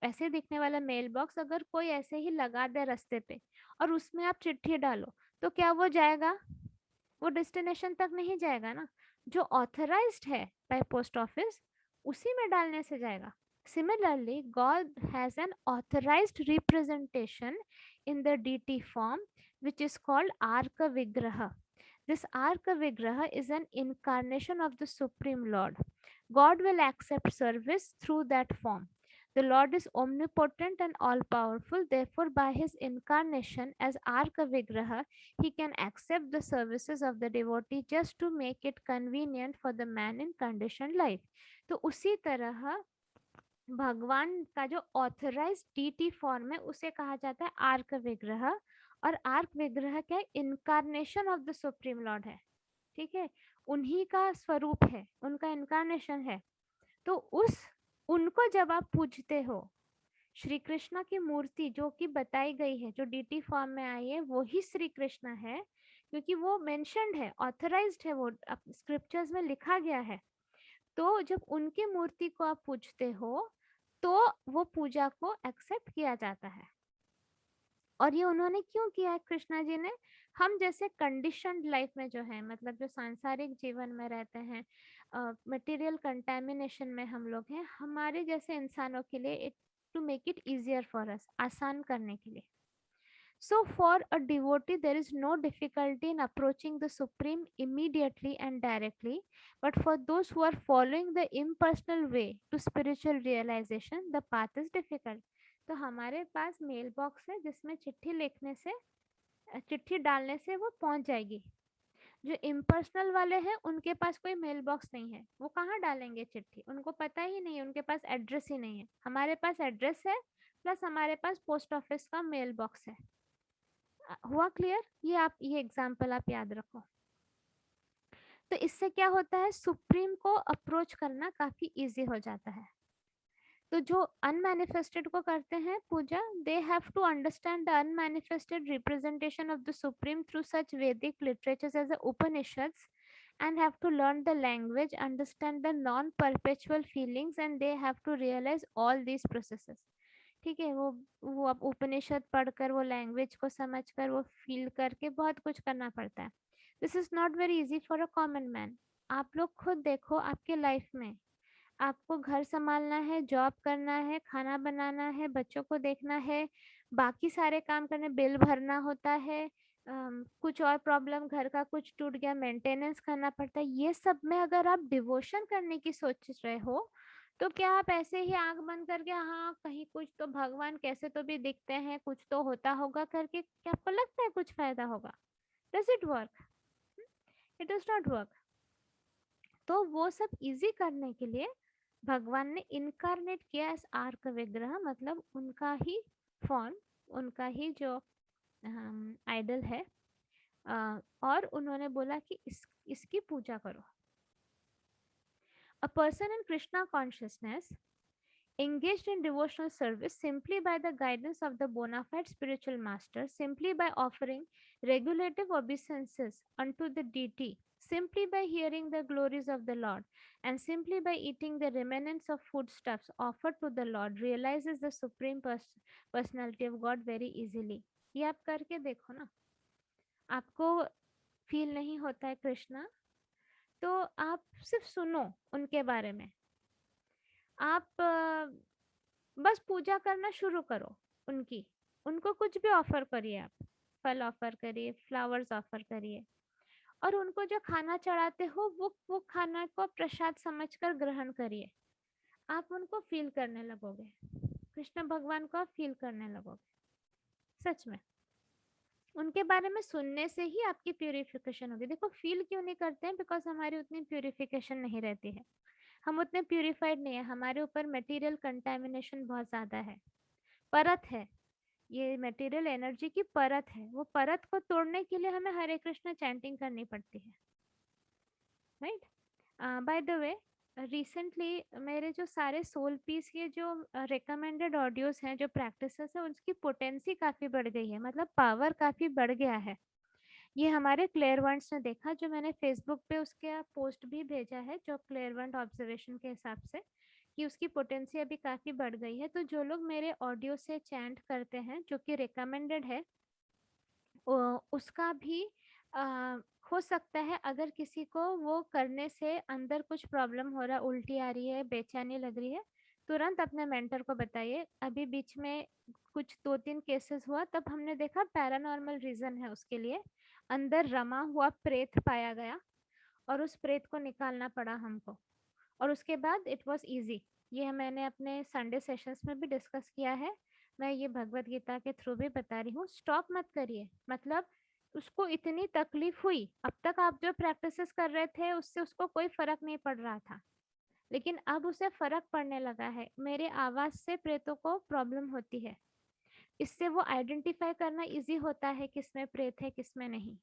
ऐसे दिखने वाला मेल बॉक्स अगर कोई ऐसे ही लगा दे रास्ते पे और उसमें आप चिट्ठी डालो तो क्या वो जाएगा? वो डेस्टिनेशन तक नहीं जाएगा ना। जो ऑथराइज्ड है बाय पोस्ट ऑफिस उसी में डालने से जाएगा। Similarly God has an authorised representation in the deity form which is called arca vigraha. This Arka Vigraha is an incarnation of the Supreme Lord. God will accept service through that form. The Lord is omnipotent and all powerful, therefore, by his incarnation as Arka Vigraha, he can accept the services of the devotee just to make it convenient for the man in conditioned life. तो उसी तरह भगवान का जो authorise DT form है उसे कहा जाता है आर्क विग्रह, और आर्क विग्रह क्या है? Incarnation of the supreme Lord है। ठीक है, उन्हीं का स्वरूप है, उनका इनकारनेशन है। तो उनको जब आप पूजते हो, श्री कृष्ण की मूर्ति जो कि बताई गई है, जो डीटी फॉर्म में आई है, वो ही श्री कृष्ण है क्योंकि वो मेंशन्ड है, ऑथराइज्ड है, वो स्क्रिप्चर्स में लिखा गया है। तो जब उनकी मूर्ति को आप पूजते हो तो वो पूजा को एक्सेप्ट किया जाता है। और ये उन्होंने क्यों किया है कृष्णा जी ने? हम जैसे कंडीशनड लाइफ में जो है, मतलब जो सांसारिक जीवन में रहते हैं, मटेरियल कंटेमिनेशन में हम लोग हैं, हमारे जैसे इंसानों के लिए to make it easier for us, आसान करने के लिए। So for a devotee, there is no difficulty in approaching the Supreme immediately and directly. But for those who are following the impersonal way to spiritual realization, the path is difficult. तो हमारे पास mail box है जिसमें चिट्ठी लिखने से, चिट्ठी डालने से वो पहुंच जाएगी। जो इम्पर्सनल वाले हैं उनके पास कोई मेल बॉक्स नहीं है, वो कहाँ डालेंगे चिट्ठी? उनको पता ही नहीं, उनके पास एड्रेस ही नहीं है। हमारे पास एड्रेस है, प्लस हमारे पास पोस्ट ऑफिस का मेल बॉक्स है। हुआ क्लियर? ये एग्जाम्पल आप याद रखो। तो इससे क्या होता है, सुप्रीम को अप्रोच करना काफी इजी हो जाता है। तो जो अनमैनिफेस्टेड को करते हैं पूजा, they have to understand the unmanifested representation of the supreme through such Vedic literatures as the Upanishads, and have to learn the language, understand the non-perpetual feelings, and they have to realize all these processes. ठीक है, वो अब उपनिषद पढ़कर, वो language को समझकर, वो feel करके बहुत कुछ करना पड़ता है। This is not very easy for a common man. आप लोग खुद देखो आपके लाइफ में, आपको घर संभालना है, जॉब करना है, खाना बनाना है, बच्चों को देखना है, बाकी सारे काम करने, बिल भरना होता है, कुछ और प्रॉब्लम, घर का कुछ टूट गया, मेंटेनेंस करना पड़ता है। ये सब में अगर आप डिवोशन करने की सोच रहे हो तो क्या आप ऐसे ही आंख बंद करके, हाँ कहीं कुछ तो भगवान कैसे तो भी दिखते हैं, कुछ तो होता होगा करके, क्या आपको लगता है कुछ फायदा होगा? Does it work? It does not work. तो वो सब इजी करने के लिए भगवान ने इनकारनेट किया एस आर्क विग्रह, मतलब उनका ही फॉर्म, उनका ही जो आइडल है, और उन्होंने बोला कि इसकी पूजा करो। A person in Krishna consciousness engaged in devotional service simply by the guidance of the bona fide spiritual master, simply by offering regulative obeisances unto the deity, simply by hearing the glories of the Lord, and simply by eating the remnants of foodstuffs offered to the Lord, realizes the supreme personality of God very easily. ये आप करके देखो ना, आपको feel नहीं होता है कृष्णा, तो आप सिर्फ सुनो उनके बारे में, आप बस पूजा करना शुरू करो उनकी, उनको कुछ भी ऑफर करिए, आप फल ऑफर करिए, फ्लावर्स ऑफर करिए, और उनको जो खाना चढ़ाते हो वो खाना को प्रसाद समझकर ग्रहण करिए। आप उनको फील करने लगोगे, कृष्ण भगवान को आप फील करने लगोगे। सच में उनके बारे में सुनने से ही आपकी प्यूरिफिकेशन होगी। देखो फील क्यों नहीं करते हैं, बिकॉज हमारी उतनी प्यूरिफिकेशन नहीं रहती है, हम उतने प्यूरिफाइड नहीं है, हमारे ऊपर मटेरियल कंटेमिनेशन बहुत ज़्यादा है, परत है, ये मटेरियल एनर्जी की परत है, वो परत को तोड़ने के लिए हमें हरे कृष्ण चैंटिंग करनी पड़ती है, right. By the way, recently मेरे जो सारे सोल पीस के जो रिकमेंडेड ऑडियोज हैं, जो प्रैक्टिसेस है, उसकी पोटेंसी काफ़ी बढ़ गई है, मतलब पावर काफ़ी बढ़ गया है। ये हमारे क्लेयरवंट्स ने देखा, जो मैंने फेसबुक पे उसके पोस्ट भी भेजा है, जो क्लेयरवंट ऑब्जर्वेशन के हिसाब से, कि उसकी पोटेंसी अभी काफ़ी बढ़ गई है। तो जो लोग मेरे ऑडियो से चैंट करते हैं, जो कि रिकमेंडेड है, उसका भी हो सकता है, अगर किसी को वो करने से अंदर कुछ प्रॉब्लम हो रहा है, उल्टी आ रही है, बेचैनी लग रही है, तुरंत अपने मेंटर को बताइए। अभी बीच में कुछ 2-3 केसेस हुआ, तब हमने देखा पैरानॉर्मल रीजन है उसके लिए, अंदर रमा हुआ प्रेत पाया गया और उस प्रेत को निकालना पड़ा हमको, और उसके बाद इट वाज इजी। ये मैंने अपने संडे सेशंस में भी डिस्कस किया है, मैं ये भगवत गीता के थ्रू भी बता रही हूँ। स्टॉप मत करिए, मतलब उसको इतनी तकलीफ हुई, अब तक आप जो प्रैक्टिसेस कर रहे थे उससे उसको कोई फर्क नहीं पड़ रहा था, लेकिन अब उसे फर्क पड़ने लगा है। मेरे आवाज से प्रेतों को प्रॉब्लम होती है, इससे वो आइडेंटिफाई करना इजी होता है किसमें प्रेत है किसमें नहीं,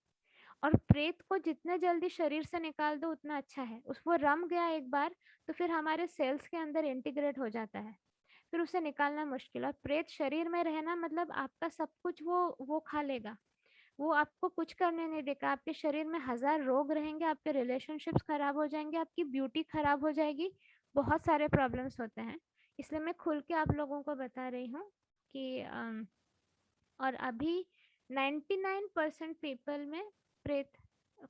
और प्रेत को जितने जल्दी शरीर से निकाल दो उतना अच्छा है। उस वो रम गया एक बार तो फिर हमारे सेल्स के अंदर इंटीग्रेट हो जाता है, फिर उसे निकालना मुश्किल। और प्रेत शरीर में रहना मतलब आपका सब कुछ वो खा लेगा, वो आपको कुछ करने नहीं देगा, आपके शरीर में 1000 रोग रहेंगे, आपके रिलेशनशिप्स खराब हो जाएंगे, आपकी ब्यूटी खराब हो जाएगी, बहुत सारे प्रॉब्लम्स होते हैं। इसलिए मैं खुल के आप लोगों को बता रही हूँ कि और अभी 99% पीपल में प्रेत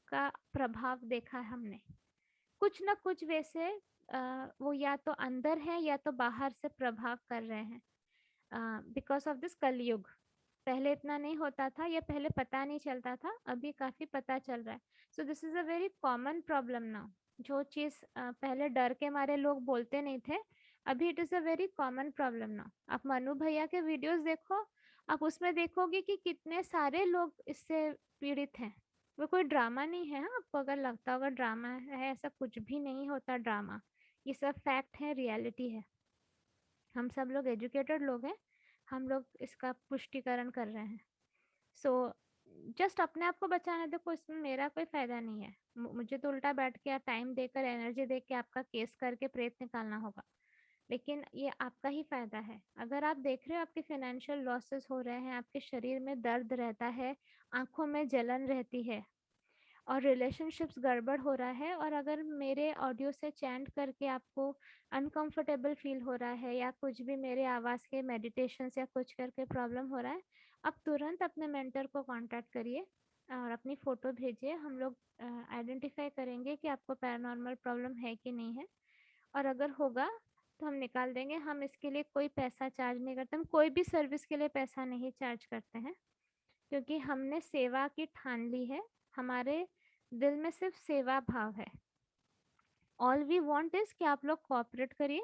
का प्रभाव देखा है हमने, कुछ ना कुछ वैसे वो या तो अंदर है या तो बाहर से प्रभाव कर रहे हैं, बिकॉज ऑफ दिस कलयुग। पहले इतना नहीं होता था, या पहले पता नहीं चलता था, अभी काफ़ी पता चल रहा है। So this is a very common problem now. जो चीज़ पहले डर के मारे लोग बोलते नहीं थे, अभी it is a very common problem now. आप मनु भैया के वीडियोस देखो, आप उसमें देखोगे कि कितने सारे लोग इससे पीड़ित हैं। वो कोई ड्रामा नहीं है, हाँ, आपको अगर लगता होगा ड्रामा है, ऐसा कुछ भी नहीं होता ड्रामा, ये सब फैक्ट है, रियलिटी है। हम सब लोग एजुकेटेड लोग हैं, हम लोग इसका पुष्टिकरण कर रहे हैं। सो जस्ट अपने आप को बचाने देखो, इसमें मेरा कोई फायदा नहीं है, मुझे तो उल्टा बैठ के टाइम देकर एनर्जी दे के आपका केस करके प्रेत निकालना होगा, लेकिन ये आपका ही फायदा है। अगर आप देख रहे हो आपके फाइनेंशियल लॉसेस हो रहे हैं, आपके शरीर में दर्द रहता है, आंखों में जलन रहती है, और रिलेशनशिप्स गड़बड़ हो रहा है, और अगर मेरे ऑडियो से चैंट करके आपको अनकंफर्टेबल फील हो रहा है, या कुछ भी मेरे आवाज़ के मेडिटेशन या कुछ करके प्रॉब्लम हो रहा है, आप तुरंत अपने मेंटर को कांटेक्ट करिए और अपनी फ़ोटो भेजिए। हम लोग आइडेंटिफाई करेंगे कि आपको पैरानॉर्मल प्रॉब्लम है कि नहीं है, और अगर होगा तो हम निकाल देंगे। हम इसके लिए कोई पैसा चार्ज नहीं करते, हम कोई भी सर्विस के लिए पैसा नहीं चार्ज करते हैं, क्योंकि हमने सेवा की ठान ली है, हमारे दिल में सिर्फ सेवा भाव है। ऑल वी वांट इज कि आप लोग कोऑपरेट करिए,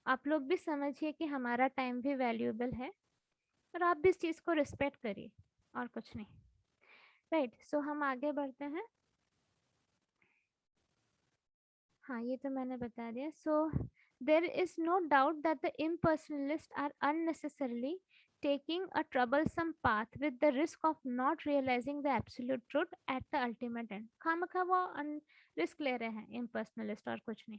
आप लोग भी समझिए कि हमारा टाइम भी वैल्यूएबल है, और आप भी इस चीज़ को रिस्पेक्ट करिए, और कुछ नहीं, राइट। सो हम आगे बढ़ते हैं। हाँ, ये तो मैंने बता दिया। So there is no doubt that the impersonalists are unnecessarily taking a troublesome path with the risk of not realizing the absolute truth at the ultimate end। खामखा वो रिस्क ले रहे हैं impersonalist, और कुछ नहीं।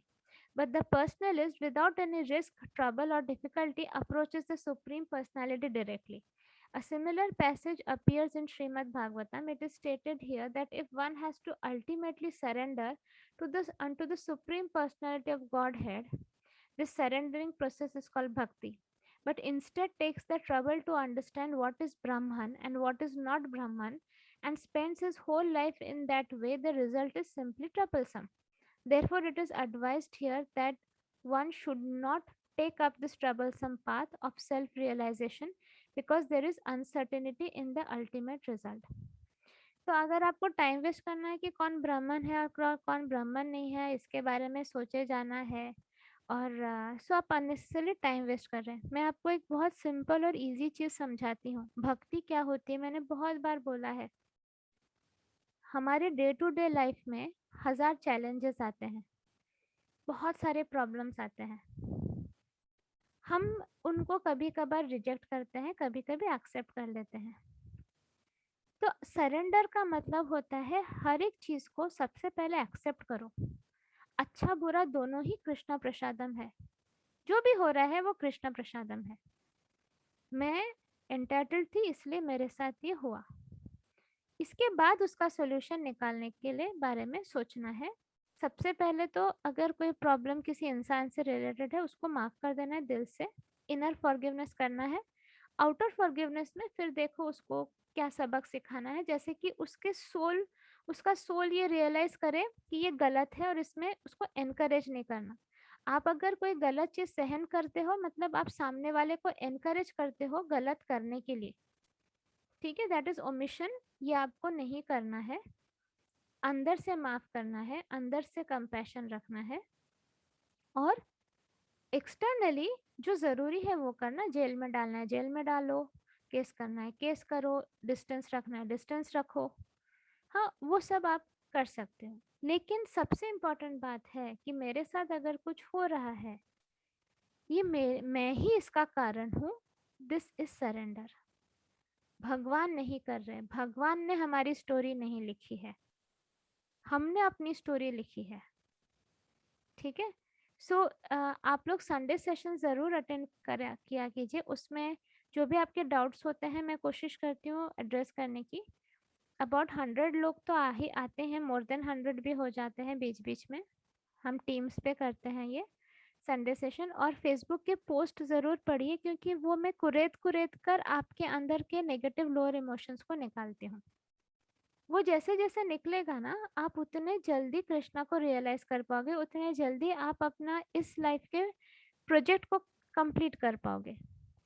But the personalist, without any risk, trouble, or difficulty, approaches the Supreme Personality directly. A similar passage appears in Srimad Bhagavatam. It is stated here that if one has to ultimately surrender to this unto the Supreme Personality of Godhead, this surrendering process is called bhakti. But instead takes the trouble to understand what is Brahman and what is not Brahman, and spends his whole life in that way, the result is simply troublesome. Therefore, it is advised here that one should not take up this troublesome path of self realization because there is uncertainty in the ultimate result. तो अगर आपको time waste करना है कि कौन ब्राह्मण है और कौन ब्राह्मण नहीं है, इसके बारे में सोचे जाना है, और सो आप अननेसेसरली टाइम वेस्ट कर रहे हैं। मैं आपको एक बहुत सिंपल और इजी चीज़ समझाती हूँ। भक्ति क्या होती है, मैंने बहुत बार बोला है। हमारे डे टू डे लाइफ में 1000 चैलेंजेस आते हैं, बहुत सारे प्रॉब्लम्स आते हैं। हम उनको कभी कभार रिजेक्ट करते हैं, कभी कभी एक्सेप्ट कर लेते हैं। तो सरेंडर का मतलब होता है हर एक चीज़ को सबसे पहले एक्सेप्ट करो। अच्छा बुरा दोनों ही कृष्णा प्रसादम है, जो भी हो रहा है वो कृष्णा प्रसादम है। मैं एंटाइटल्ड थी इसलिए मेरे साथ ये हुआ। इसके बाद उसका सॉल्यूशन निकालने के लिए बारे में सोचना है। सबसे पहले तो अगर कोई प्रॉब्लम किसी इंसान से रिलेटेड है, उसको माफ कर देना है दिल से, इनर फॉरगिवनेस करना है। आउटर फॉरगिवनेस में फिर देखो उसको क्या सबक सिखाना है, जैसे कि उसका सोल ये रियलाइज करे कि ये गलत है और इसमें उसको एनकरेज नहीं करना। आप अगर कोई गलत चीज सहन करते हो, मतलब आप सामने वाले को एनकरेज करते हो गलत करने के लिए, ठीक है, दैट इज ओमिशन। ये आपको नहीं करना है। अंदर से माफ करना है, अंदर से कंपैशन रखना है, और एक्सटर्नली जो ज़रूरी है वो करना। जेल में डालना है जेल में डालो, केस करना है केस करो, डिस्टेंस रखना है डिस्टेंस रखो। हाँ, वो सब आप कर सकते हो। लेकिन सबसे इम्पोर्टेंट बात है कि मेरे साथ अगर कुछ हो रहा है, ये मैं ही इसका कारण हूँ। This is surrender. भगवान नहीं कर रहे, भगवान ने हमारी स्टोरी नहीं लिखी है, हमने अपनी स्टोरी लिखी है। ठीक है। सो आप लोग संडे सेशन ज़रूर अटेंड किया कीजिए। उसमें जो भी आपके डाउट्स होते हैं मैं कोशिश करती हूँ एड्रेस करने की। अबाउट 100 लोग तो ही आते हैं, मोर देन 100 भी हो जाते हैं बीच बीच में। हम टीम्स पे करते हैं ये संडे सेशन। और फेसबुक के पोस्ट ज़रूर पढ़िए, क्योंकि वो मैं कुरेद कुरेद कर आपके अंदर के नेगेटिव लोअर इमोशंस को निकालती हूँ। वो जैसे जैसे निकलेगा ना, आप उतने जल्दी कृष्णा को रियलाइज कर पाओगे, उतने जल्दी आप अपना इस लाइफ के प्रोजेक्ट को कंप्लीट कर पाओगे।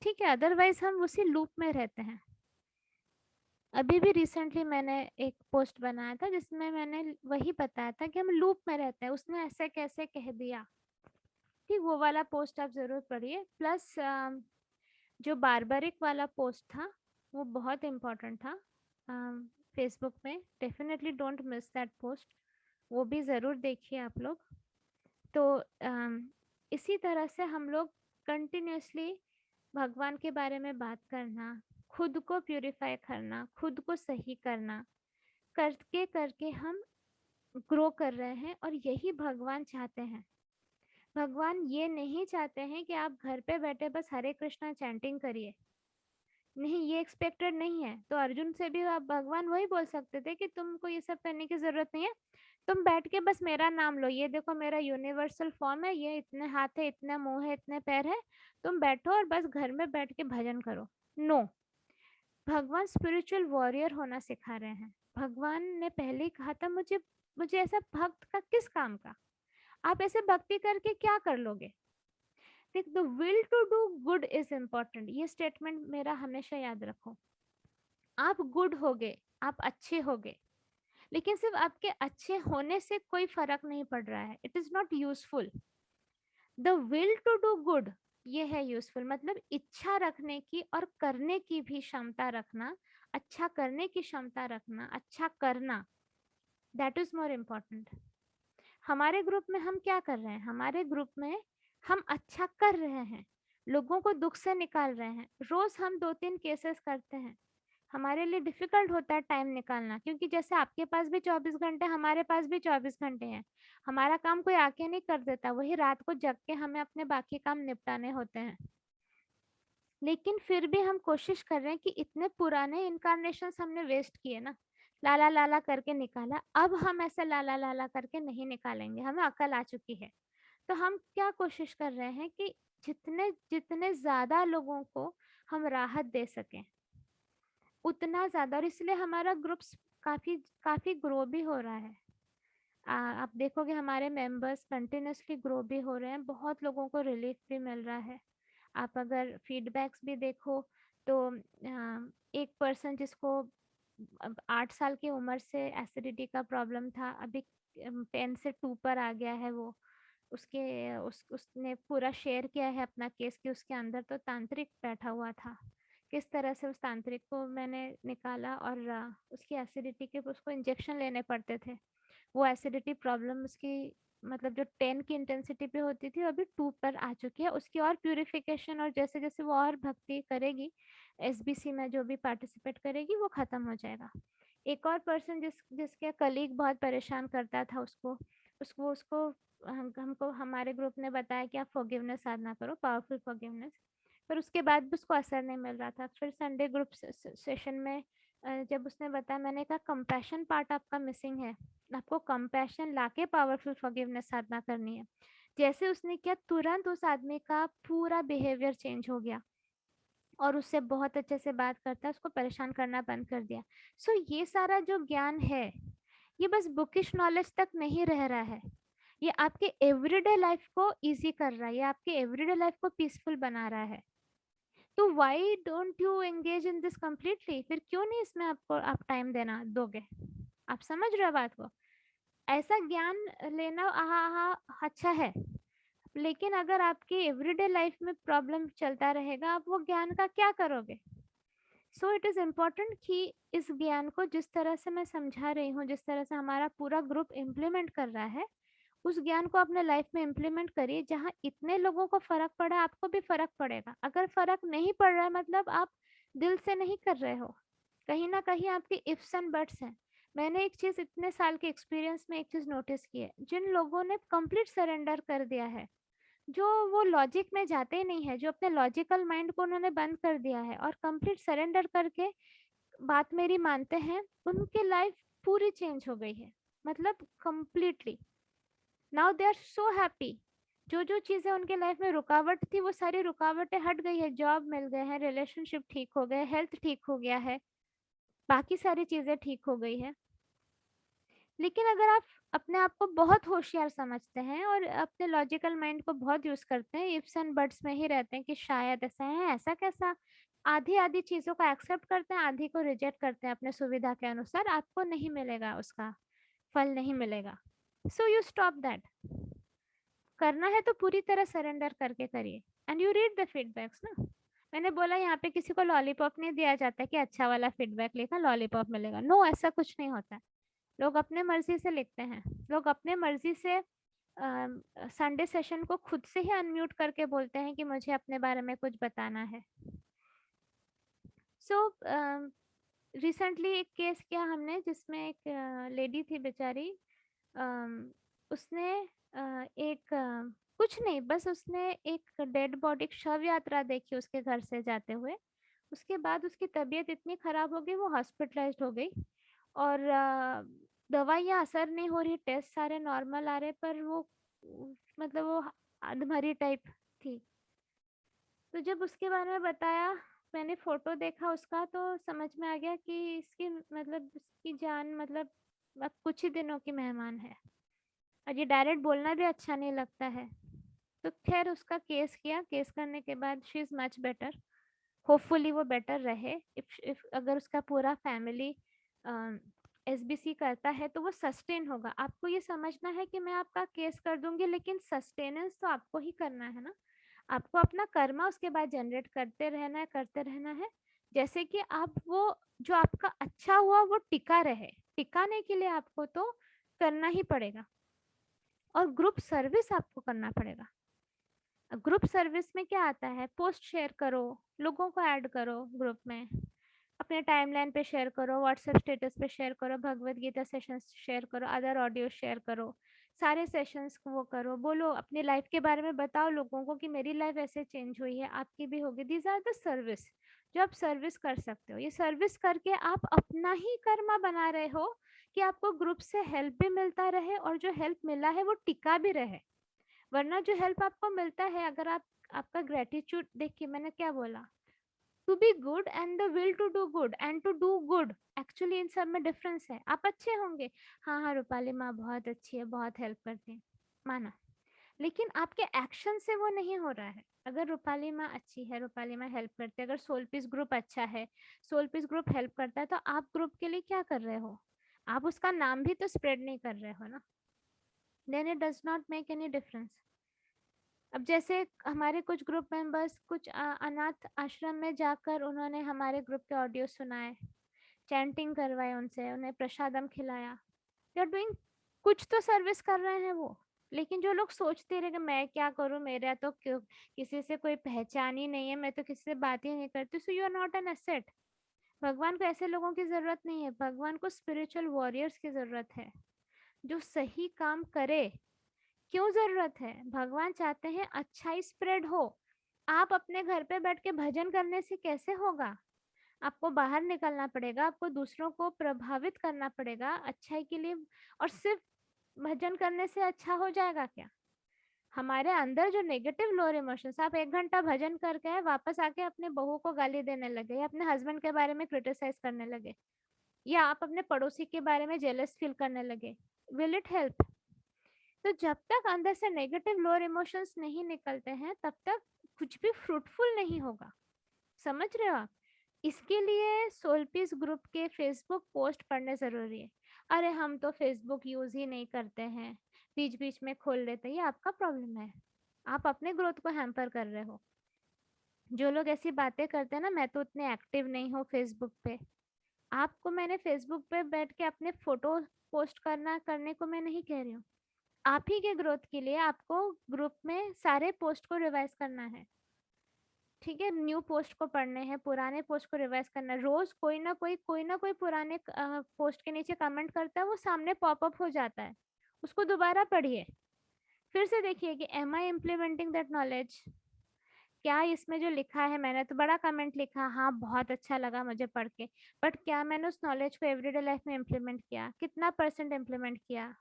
ठीक है, अदरवाइज हम उसी लूप में रहते हैं। अभी भी रिसेंटली मैंने एक पोस्ट बनाया था जिसमें मैंने वही बताया था कि हम लूप में रहते हैं, उसने ऐसे कैसे कह दिया। ठीक, वो वाला पोस्ट आप ज़रूर पढ़िए। प्लस जो बारबरिक वाला पोस्ट था वो बहुत इम्पोर्टेंट था फेसबुक में। Definitely don't miss that post, वो भी ज़रूर देखिए आप लोग। तो इसी तरह से हम लोग कंटिन्यूसली भगवान के बारे में बात करना, खुद को प्यूरिफाई करना, खुद को सही करना, करके करके हम ग्रो कर रहे हैं। और यही भगवान चाहते हैं। भगवान ये नहीं चाहते हैं कि आप घर पे बैठे बस हरे कृष्णा चैंटिंग करिए, नहीं, ये एक्सपेक्टेड नहीं है। तो अर्जुन से भी आप भगवान वही बोल सकते थे कि तुमको ये सब करने की जरूरत नहीं है, तुम बैठ के बस मेरा नाम लो, ये देखो मेरा यूनिवर्सल फॉर्म है, ये इतने हाथ है, इतने मुंह है, इतने पैर है, तुम बैठो और बस घर में बैठ के भजन करो। नो, भगवान स्पिरिचुअल वॉरियर होना सिखा रहे हैं। भगवान ने पहले ही कहा था, मुझे मुझे ऐसा भक्त का किस काम का, आप ऐसे भक्ति करके क्या कर लोगे। देख, the will to do good is important, ये स्टेटमेंट मेरा हमेशा याद रखो। आप गुड होगे, आप अच्छे होगे, लेकिन सिर्फ आपके अच्छे होने से कोई फर्क नहीं पड़ रहा है। It is not useful. The will to do good ये है यूजफुल, मतलब इच्छा रखने की और करने की भी क्षमता रखना, अच्छा करने की क्षमता रखना, अच्छा करना, दैट इज मोर इम्पोर्टेंट। हमारे ग्रुप में हम क्या कर रहे हैं, हमारे ग्रुप में हम अच्छा कर रहे हैं, लोगों को दुख से निकाल रहे हैं। रोज हम 2-3 केसेस करते हैं, हमारे लिए डिफ़िकल्ट होता है टाइम निकालना, क्योंकि जैसे आपके पास भी 24 घंटे, हमारे पास भी 24 घंटे हैं। हमारा काम कोई आके नहीं कर देता, वही रात को जग के हमें अपने बाकी काम निपटाने होते हैं। लेकिन फिर भी हम कोशिश कर रहे हैं कि इतने पुराने इन्कार्नेशंस हमने वेस्ट किए ना, लाला लाला करके निकाला, अब हम ऐसे लाला लाला करके नहीं निकालेंगे, हमें अकल आ चुकी है। तो हम क्या कोशिश कर रहे हैं कि जितने जितने ज़्यादा लोगों को हम राहत दे सकें, उतना ज़्यादा, और इसलिए हमारा ग्रुप्स काफ़ी काफ़ी ग्रो भी हो रहा है। आप देखोगे हमारे मेंबर्स कंटिन्यूअसली ग्रो भी हो रहे हैं, बहुत लोगों को रिलीफ भी मिल रहा है। आप अगर फीडबैक्स भी देखो तो एक पर्सन जिसको अब 8 साल की उम्र से एसिडिटी का प्रॉब्लम था, अभी 10 से 2 पर आ गया है वो। उसने पूरा शेयर किया है अपना केस कि उसके अंदर तो तांत्रिक बैठा हुआ था। किस तरह से उस तांत्रिक को मैंने निकाला, और उसकी एसिडिटी के उसको इंजेक्शन लेने पड़ते थे। वो एसिडिटी प्रॉब्लम उसकी मतलब जो 10 की इंटेंसिटी पे होती थी, अभी 2 पर आ चुकी है। उसकी और प्यूरिफिकेशन, और जैसे-जैसे वो और भक्ति करेगी, एसबीसी में जो भी पार्टिसिपेट करेगी, वो खत्म हो जाएगा। एक और पर्सन जिसके कलीग बहुत परेशान करता था उसको, उसको हमको हमारे ग्रुप ने बताया कि आप फॉरगिवनेस साधना करो, पावरफुल फॉरगिवनेस। पर उसके बाद भी उसको असर नहीं मिल रहा था। फिर संडे ग्रुप सेशन में जब उसने बताया, मैंने कहा कंपैशन पार्ट आपका मिसिंग है, आपको कंपैशन लाके पावरफुल फॉरगिवनेस साधना करनी है। जैसे उसने किया, तुरंत उस आदमी का पूरा बिहेवियर चेंज हो गया और उससे बहुत अच्छे से बात करता है, उसको परेशान करना बंद कर दिया। सो ये सारा जो ज्ञान है, ये बस बुकिश नॉलेज तक नहीं रह रहा है, ये आपके एवरीडे लाइफ को इजी कर रहा है, ये आपके एवरीडे लाइफ को पीसफुल बना रहा है। तो why don't you engage in this completely? फिर क्यों नहीं इसमें आपको आप टाइम देना दोगे? आप समझ रहे हो बात को? ऐसा ज्ञान लेना अच्छा है, लेकिन अगर आपकी एवरीडे लाइफ में प्रॉब्लम चलता रहेगा, आप वो ज्ञान का क्या करोगे? सो इट इज़ इम्पोर्टेंट कि इस ज्ञान को जिस तरह से मैं समझा रही हूँ, जिस तरह से हमारा पूरा ग्रुप इम्प्लीमेंट कर रहा है, उस ज्ञान को अपने लाइफ में इम्प्लीमेंट करिए। जहाँ इतने लोगों को फ़र्क पड़ा, आपको भी फ़र्क पड़ेगा। अगर फ़र्क नहीं पड़ रहा है, मतलब आप दिल से नहीं कर रहे हो, कहीं न कहीं आपके इफ्स एंड बट्स हैं। मैंने एक चीज़ इतने साल के एक्सपीरियंस में एक चीज़ नोटिस की है, जिन लोगों ने कंप्लीट सरेंडर कर दिया है, जो वो लॉजिक में जाते ही नहीं है, जो अपने लॉजिकल माइंड को उन्होंने बंद कर दिया है और कंप्लीट सरेंडर करके बात मेरी मानते हैं, उनकी लाइफ पूरी चेंज हो गई है, मतलब completely. Now they are so happy. जो जो चीज़ें उनके लाइफ में रुकावट थी, वो सारी रुकावटें हट गई है, जॉब मिल गए हैं, रिलेशनशिप ठीक हो गए, हेल्थ ठीक हो गया है, बाकी सारी चीज़ें ठीक हो गई है। लेकिन अगर आप अपने आप को बहुत होशियार समझते हैं और अपने लॉजिकल माइंड को बहुत यूज़ करते हैं, इफ्स एंड बट्स में ही रहते हैं कि शायद ऐसा है, ऐसा कैसा, आधी-आधी चीज़ों को एक्सेप्ट करते हैं, आधी को रिजेक्ट करते हैं अपने सुविधा के अनुसार, आपको नहीं मिलेगा, उसका फल नहीं मिलेगा। So you stop that. करना है तो पूरी तरह सरेंडर करके करिए, and you read the feedbacks ना। मैंने बोला यहाँ पे किसी को लॉलीपॉप नहीं दिया जाता कि अच्छा वाला फीडबैक लिखा लॉलीपॉप मिलेगा, नो, ऐसा कुछ नहीं होता है। लोग अपने मर्जी से लिखते हैं, लोग अपने मर्जी से संडे सेशन को खुद से ही अनम्यूट करके बोलते हैं कि मुझे अपने बारे में कुछ बताना है। सो रिसेंटली एक केस किया हमने, जिसमें एक लेडी थी बेचारी, उसने एक कुछ नहीं, बस उसने एक डेड बॉडी शव यात्रा देखी उसके घर से जाते हुए। उसके बाद उसकी तबीयत इतनी खराब हो गई, वो हॉस्पिटलाइज्ड हो गई, और दवाइयाँ असर नहीं हो रही, टेस्ट सारे नॉर्मल आ रहे, पर वो मतलब वो अधमरी टाइप थी। तो जब उसके बारे में बताया, मैंने फ़ोटो देखा उसका, तो समझ में आ गया कि इसकी मतलब इसकी जान मतलब अब कुछ ही दिनों की मेहमान है, और ये डायरेक्ट बोलना भी अच्छा नहीं लगता है। तो खैर उसका केस किया, केस करने के बाद she is much better, hopefully वो बेटर रहे। इफ अगर उसका पूरा फैमिली एसबीसी करता है तो वो सस्टेन होगा। आपको ये समझना है कि मैं आपका केस कर दूंगी, लेकिन सस्टेनेंस तो आपको ही करना है ना। आपको अपना कर्मा उसके बाद जनरेट करते रहना है, करते रहना है, जैसे कि आप वो जो आपका अच्छा हुआ वो टिका रहे। टिकाने के लिए आपको तो करना ही पड़ेगा, और ग्रुप सर्विस आपको करना पड़ेगा। ग्रुप सर्विस में क्या आता है, पोस्ट शेयर करो, लोगों को ऐड करो ग्रुप में, अपने टाइमलाइन पे शेयर करो, व्हाट्सएप स्टेटस पे शेयर करो, भगवत गीता सेशंस शेयर करो, अदर ऑडियो शेयर करो, सारे सेशंस को वो करो, बोलो अपनी लाइफ के बारे में, बताओ लोगों को कि मेरी लाइफ ऐसे चेंज हुई है, आपकी भी होगी। दीज आर द सर्विस जो आप सर्विस कर सकते हो। ये सर्विस करके आप अपना ही कर्मा बना रहे हो कि आपको ग्रुप से हेल्प भी मिलता रहे और जो हेल्प मिला है वो टिका भी रहे। वरना जो हेल्प आपको मिलता है, अगर आप आपका ग्रेटिट्यूड देखिए, मैंने क्या बोला, to be good and the will to do good and to do good, actually इन सब में डिफरेंस है। आप अच्छे होंगे, हाँ हाँ रूपाली माँ बहुत अच्छी है, बहुत हेल्प करती है, माना, लेकिन आपके एक्शन से वो नहीं हो रहा है। अगर रूपाली माँ अच्छी है, रूपाली माँ हेल्प करती है, अगर सोल पीस ग्रुप अच्छा है, सोल पीस ग्रुप हेल्प करता है, तो आप ग्रुप के लिए क्या कर रहे हो? आप उसका नाम भी तो स्प्रेड नहीं कर रहे हो ना। Then it does not make any difference. अब जैसे हमारे कुछ ग्रुप मेंबर्स कुछ अनाथ आश्रम में जाकर उन्होंने हमारे ग्रुप के ऑडियो सुनाए, चैंटिंग करवाए उनसे, उन्हें प्रसादम खिलाया, दे आर डूइंग, कुछ तो सर्विस कर रहे हैं वो। लेकिन जो लोग सोचते रहे कि मैं क्या करूं, मेरा तो क्यों, किसी से कोई पहचान ही नहीं है, मैं तो किसी से बात ही नहीं करती, so you are not an asset. भगवान को ऐसे लोगों की जरूरत नहीं है, भगवान को स्पिरिचुअल वॉरियर्स की जरूरत है जो सही काम करे। क्यों जरूरत है? भगवान चाहते हैं अच्छाई स्प्रेड हो। आप अपने घर पे बैठ के भजन करने से कैसे होगा? आपको बाहर निकलना पड़ेगा, आपको दूसरों को प्रभावित करना पड़ेगा अच्छाई के लिए। और सिर्फ भजन करने से अच्छा हो जाएगा क्या? हमारे अंदर जो नेगेटिव लोअर इमोशंस, आप 1 घंटा भजन करके आए, वापस आके अपने बहू को गाली देने लगे, या अपने हस्बैंड के बारे में क्रिटिसाइज करने लगे, या आप अपने पड़ोसी के बारे में जेलस फील करने लगे, विल इट हेल्प? तो जब तक अंदर से नेगेटिव लोअर इमोशंस नहीं निकलते हैं, तब तक कुछ भी फ्रूटफुल नहीं होगा। समझ रहे हो आप? इसके लिए सोल पीस ग्रुप के फेसबुक पोस्ट पढ़ने जरूरी है। अरे हम तो फेसबुक यूज ही नहीं करते हैं, बीच बीच में खोल लेते हैं, ये आपका प्रॉब्लम है। आप अपने ग्रोथ को हैम्पर कर रहे हो। जो लोग ऐसी बातें करते हैं ना, मैं तो उतने एक्टिव नहीं हूँ फेसबुक पे, आपको मैंने फेसबुक पे बैठ के अपने फोटो पोस्ट करने को मैं नहीं कह रही हूँ। आप ही के ग्रोथ के लिए आपको ग्रुप में सारे पोस्ट को रिवाइज करना है। ठीक है, न्यू पोस्ट को पढ़ने हैं, पुराने पोस्ट को रिवाइज करना है। रोज कोई ना कोई पुराने पोस्ट के नीचे कमेंट करता है, वो सामने पॉपअप हो जाता है, उसको दोबारा पढ़िए, फिर से देखिए कि am I implementing that knowledge. क्या इसमें जो लिखा है, मैंने तो बड़ा कमेंट लिखा, हाँ बहुत अच्छा लगा मुझे पढ़ के, बट क्या मैंने उस नॉलेज को एवरीडे लाइफ में इम्प्लीमेंट किया? कितना परसेंट इम्प्लीमेंट किया?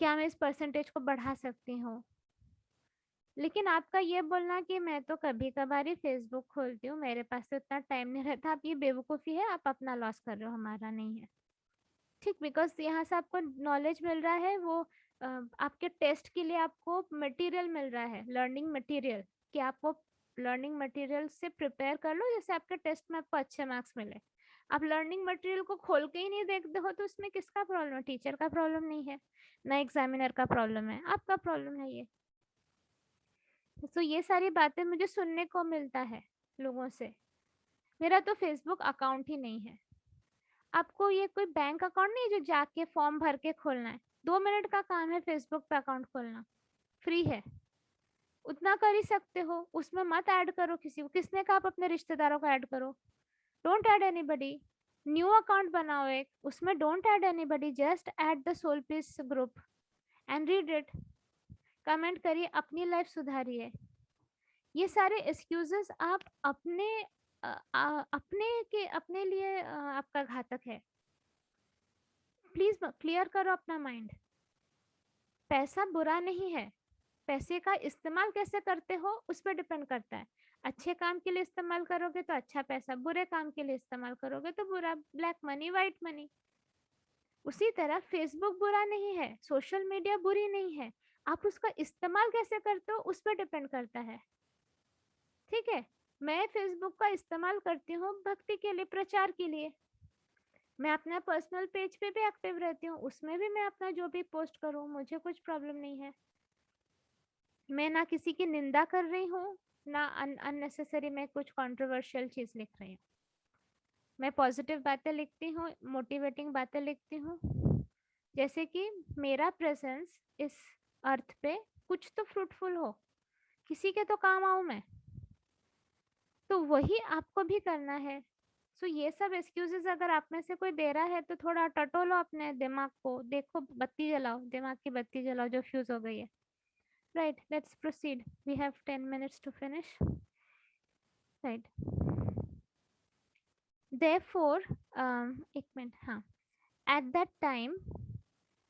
क्या मैं इस परसेंटेज को बढ़ा सकती हूँ? लेकिन आपका ये बोलना कि मैं तो कभी कभार ही फेसबुक खोलती हूँ, मेरे पास तो इतना टाइम नहीं रहता, आप ये बेवकूफ़ी है, आप अपना लॉस कर रहे हो, हमारा नहीं है। ठीक, बिकॉज यहाँ से आपको नॉलेज मिल रहा है, वो आपके टेस्ट के लिए आपको मटेरियल मिल रहा है, लर्निंग मटेरियल, कि आपको लर्निंग मटेरियल से प्रिपेयर कर लो जैसे आपके टेस्ट में आपको अच्छे मार्क्स मिले। आप लर्निंग मटेरियल को खोल के ही नहीं देखते हो, तो उसमें किसका प्रॉब्लम है? टीचर का प्रॉब्लम नहीं है, ना एग्जामिनर का प्रॉब्लम है, आपका प्रॉब्लम है ये। तो ये सारी बातें मुझे सुनने को मिलता है लोगों से। मेरा तो फेसबुक अकाउंट ही नहीं है। आपको ये कोई बैंक अकाउंट नहीं है जो जाके फॉर्म भर के खोलना है, 2 मिनट का काम है फेसबुक पे अकाउंट खोलना, फ्री है, उतना कर ही सकते हो। उसमें मत ऐड करो किसी को, किसने कहा आप अपने रिश्तेदारों को ऐड करो? Don't add anybody. New account बनाओ एक, उसमें don't add anybody, just add the soul peace group and read it, comment करिए, अपनी लाइफ सुधारिए। ये सारे एक्सक्यूजेस आप अपने अपने लिए आपका घातक है। प्लीज क्लियर करो अपना माइंड। पैसा बुरा नहीं है, पैसे का इस्तेमाल कैसे करते हो उस पर डिपेंड करता है। अच्छे काम के लिए इस्तेमाल करोगे तो अच्छा पैसा, बुरे काम के लिए इस्तेमाल करोगे तो बुरा, ब्लैक मनी वाइट मनी। उसी तरह फेसबुक बुरा नहीं है, सोशल मीडिया बुरी नहीं है, आप उसका इस्तेमाल कैसे करते हो उस पर डिपेंड करता है। ठीक है, मैं फेसबुक का इस्तेमाल करती हूँ भक्ति के लिए, प्रचार के लिए। मैं अपना पर्सनल पेज पे भी एक्टिव रहती हूँ, उसमें भी मैं अपना जो भी पोस्ट करूँ, मुझे कुछ प्रॉब्लम नहीं है। मैं ना किसी की निंदा कर रही हूँ, ना अननेसेसरी मैं कुछ कंट्रोवर्शियल चीज लिख रही हूँ। मैं पॉजिटिव बातें लिखती हूँ, मोटिवेटिंग बातें लिखती हूँ, जैसे कि मेरा प्रेजेंस इस अर्थ पे कुछ तो फ्रूटफुल हो, किसी के तो काम आऊं मैं। तो वही आपको भी करना है। सो ये सब एक्सक्यूजेस अगर आप में से कोई दे रहा है तो थोड़ा टटोलो अपने दिमाग को, देखो बत्ती जलाओ, दिमाग की बत्ती जलाओ जो फ्यूज हो गई है. Right, let's proceed, we have 10 minutes to finish. Right, therefore एक मिनट, हाँ, at that time,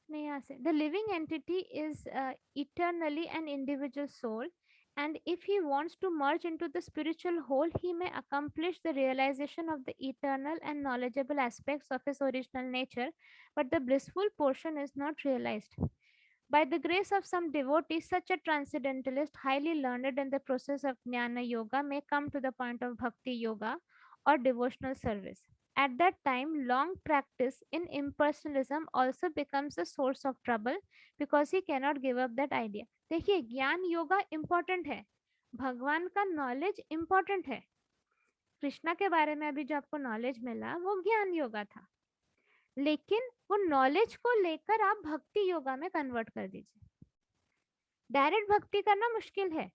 नहीं यहाँ से, the living entity is eternally an individual soul, and if he wants to merge into the spiritual whole, he may accomplish the realization of the eternal and knowledgeable aspects of his original nature, but the blissful portion is not realized. By the grace of some devotees, such a transcendentalist, highly learned in the process of Jnana Yoga, may come to the point of Bhakti Yoga or devotional service. At that time, long practice in impersonalism also becomes a source of trouble because he cannot give up that idea. देखिए, ज्ञान yoga important है, भगवान का knowledge important है. कृष्णा के बारे में अभी जो आपको नॉलेज मिला वो ज्ञान योगा था, लेकिन वो नॉलेज को लेकर आप भक्ति योगा में कन्वर्ट कर दीजिए. डायरेक्ट भक्ति करना मुश्किल है.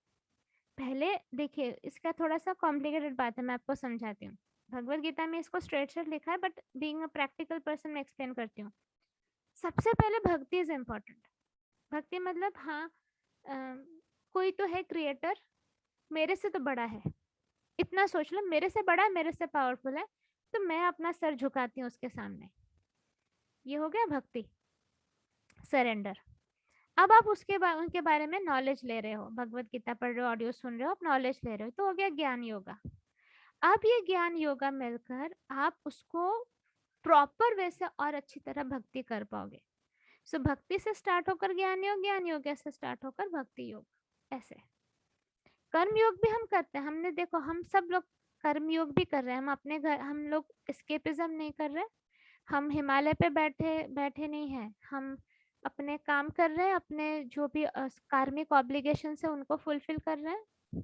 पहले देखिए, इसका थोड़ा सा कॉम्प्लिकेटेड बात है, मैं आपको समझाती हूँ. भगवत गीता में इसको स्ट्रेट शॉट लिखा है, but being a practical person मैं एक्सप्लेन करती हूँ. सबसे पहले भक्ति इज इम्पोर्टेंट. भक्ति मतलब, हाँ, कोई तो है क्रिएटर, मेरे से तो बड़ा है, इतना सोच लो, मेरे से बड़ा है, मेरे से पावरफुल है, तो मैं अपना सर झुकाती हूँ उसके सामने. ये हो गया भक्ति, सरेंडर. अब आप उनके बारे में नॉलेज ले रहे हो, भगवत गीता पढ़ रहे हो, ऑडियो सुन रहे हो, आप नॉलेज ले रहे हो, तो हो गया ज्ञान योगा. अब ये ज्ञान योगा मिलकर आप उसको प्रॉपर वे से और अच्छी तरह भक्ति कर पाओगे. सो भक्ति से स्टार्ट होकर ज्ञान योग, ज्ञान योग से स्टार्ट होकर भक्ति योग. ऐसे कर्म योग भी हम करते हैं. हमने देखो, हम सब लोग कर्म योग भी कर रहे हैं. हम अपने घर, हम लोग एस्केपिज्म नहीं कर रहे. हम हिमालय पे बैठे बैठे नहीं हैं. हम अपने काम कर रहे हैं, अपने जो भी कार्मिक ऑब्लिगेशन है उनको फुलफिल कर रहे हैं,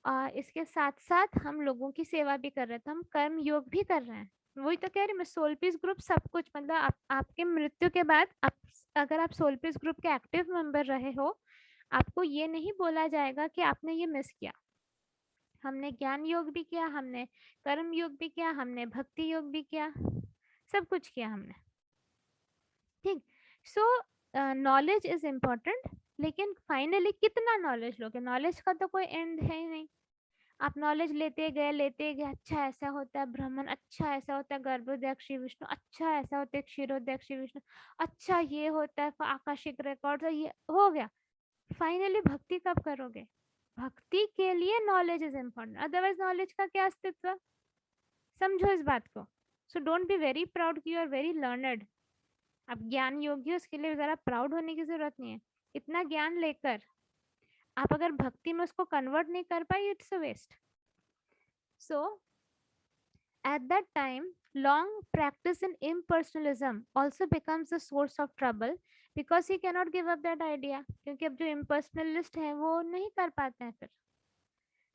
और इसके साथ साथ हम लोगों की सेवा भी कर रहे हैं. तो हम कर्म योग भी कर रहे हैं. वही तो कह रही मैं, सोल पीस ग्रुप सब कुछ, मतलब आपके मृत्यु के बाद अगर आप सोल पीस ग्रुप के एक्टिव मेंबर रहे हो, आपको ये नहीं बोला जाएगा कि आपने ये मिस किया. हमने ज्ञान योग भी किया, हमने कर्म योग भी किया, हमने भक्ति योग भी किया, सब कुछ किया हमने. ठीक. सो नॉलेज इज इम्पोर्टेंट, लेकिन फाइनली कितना नॉलेज लोगे? नॉलेज का तो कोई एंड है ही नहीं. आप नॉलेज लेते गए, अच्छा ऐसा होता है ब्राह्मण, अच्छा ऐसा होता है गर्भोदक श्री विष्णु, अच्छा ऐसा होता है क्षीरोदक श्री विष्णु, अच्छा ये होता है आकाशिक रिकॉर्ड, ये हो गया. फाइनली भक्ति कब करोगे? भक्ति के लिए knowledge is important, otherwise knowledge का क्या अस्तित्व? समझो इस बात को. So don't be very proud कि यू आर वेरी लर्नड. आप ज्ञान योगी हो, उसके लिए जरा प्राउड होने की जरूरत नहीं है. इतना ज्ञान लेकर आप अगर भक्ति में उसको कन्वर्ट नहीं कर पाए, it's a waste. So at that time, long practice in impersonalism also becomes a source of trouble because he cannot give up that idea. क्योंकि अब जो impersonalist है वो नहीं कर पाते हैं, फिर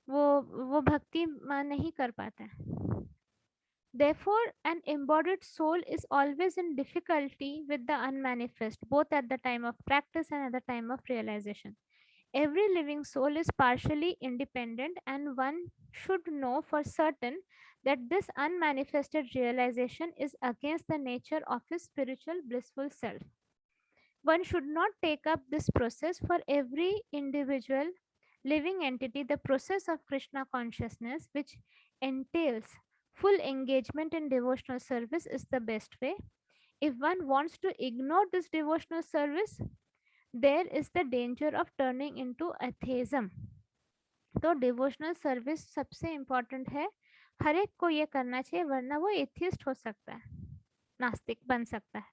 वो भक्ति नहीं कर पाते हैं. Therefore, an embodied soul is always in difficulty with the unmanifest, both at the time of practice and at the time of realization. Every living soul is partially independent, and one should know for certain that this unmanifested realization is against the nature of his spiritual blissful self. One should not take up this process. For every individual living entity, the process of Krishna consciousness, which entails full engagement in devotional service, is the best way. If one wants to ignore this devotional service, there is the danger of turning into atheism. तो devotional service सबसे important है, हर एक को ये करना चाहिए, वरना वो एथियस्ट हो सकता है, नास्तिक बन सकता है.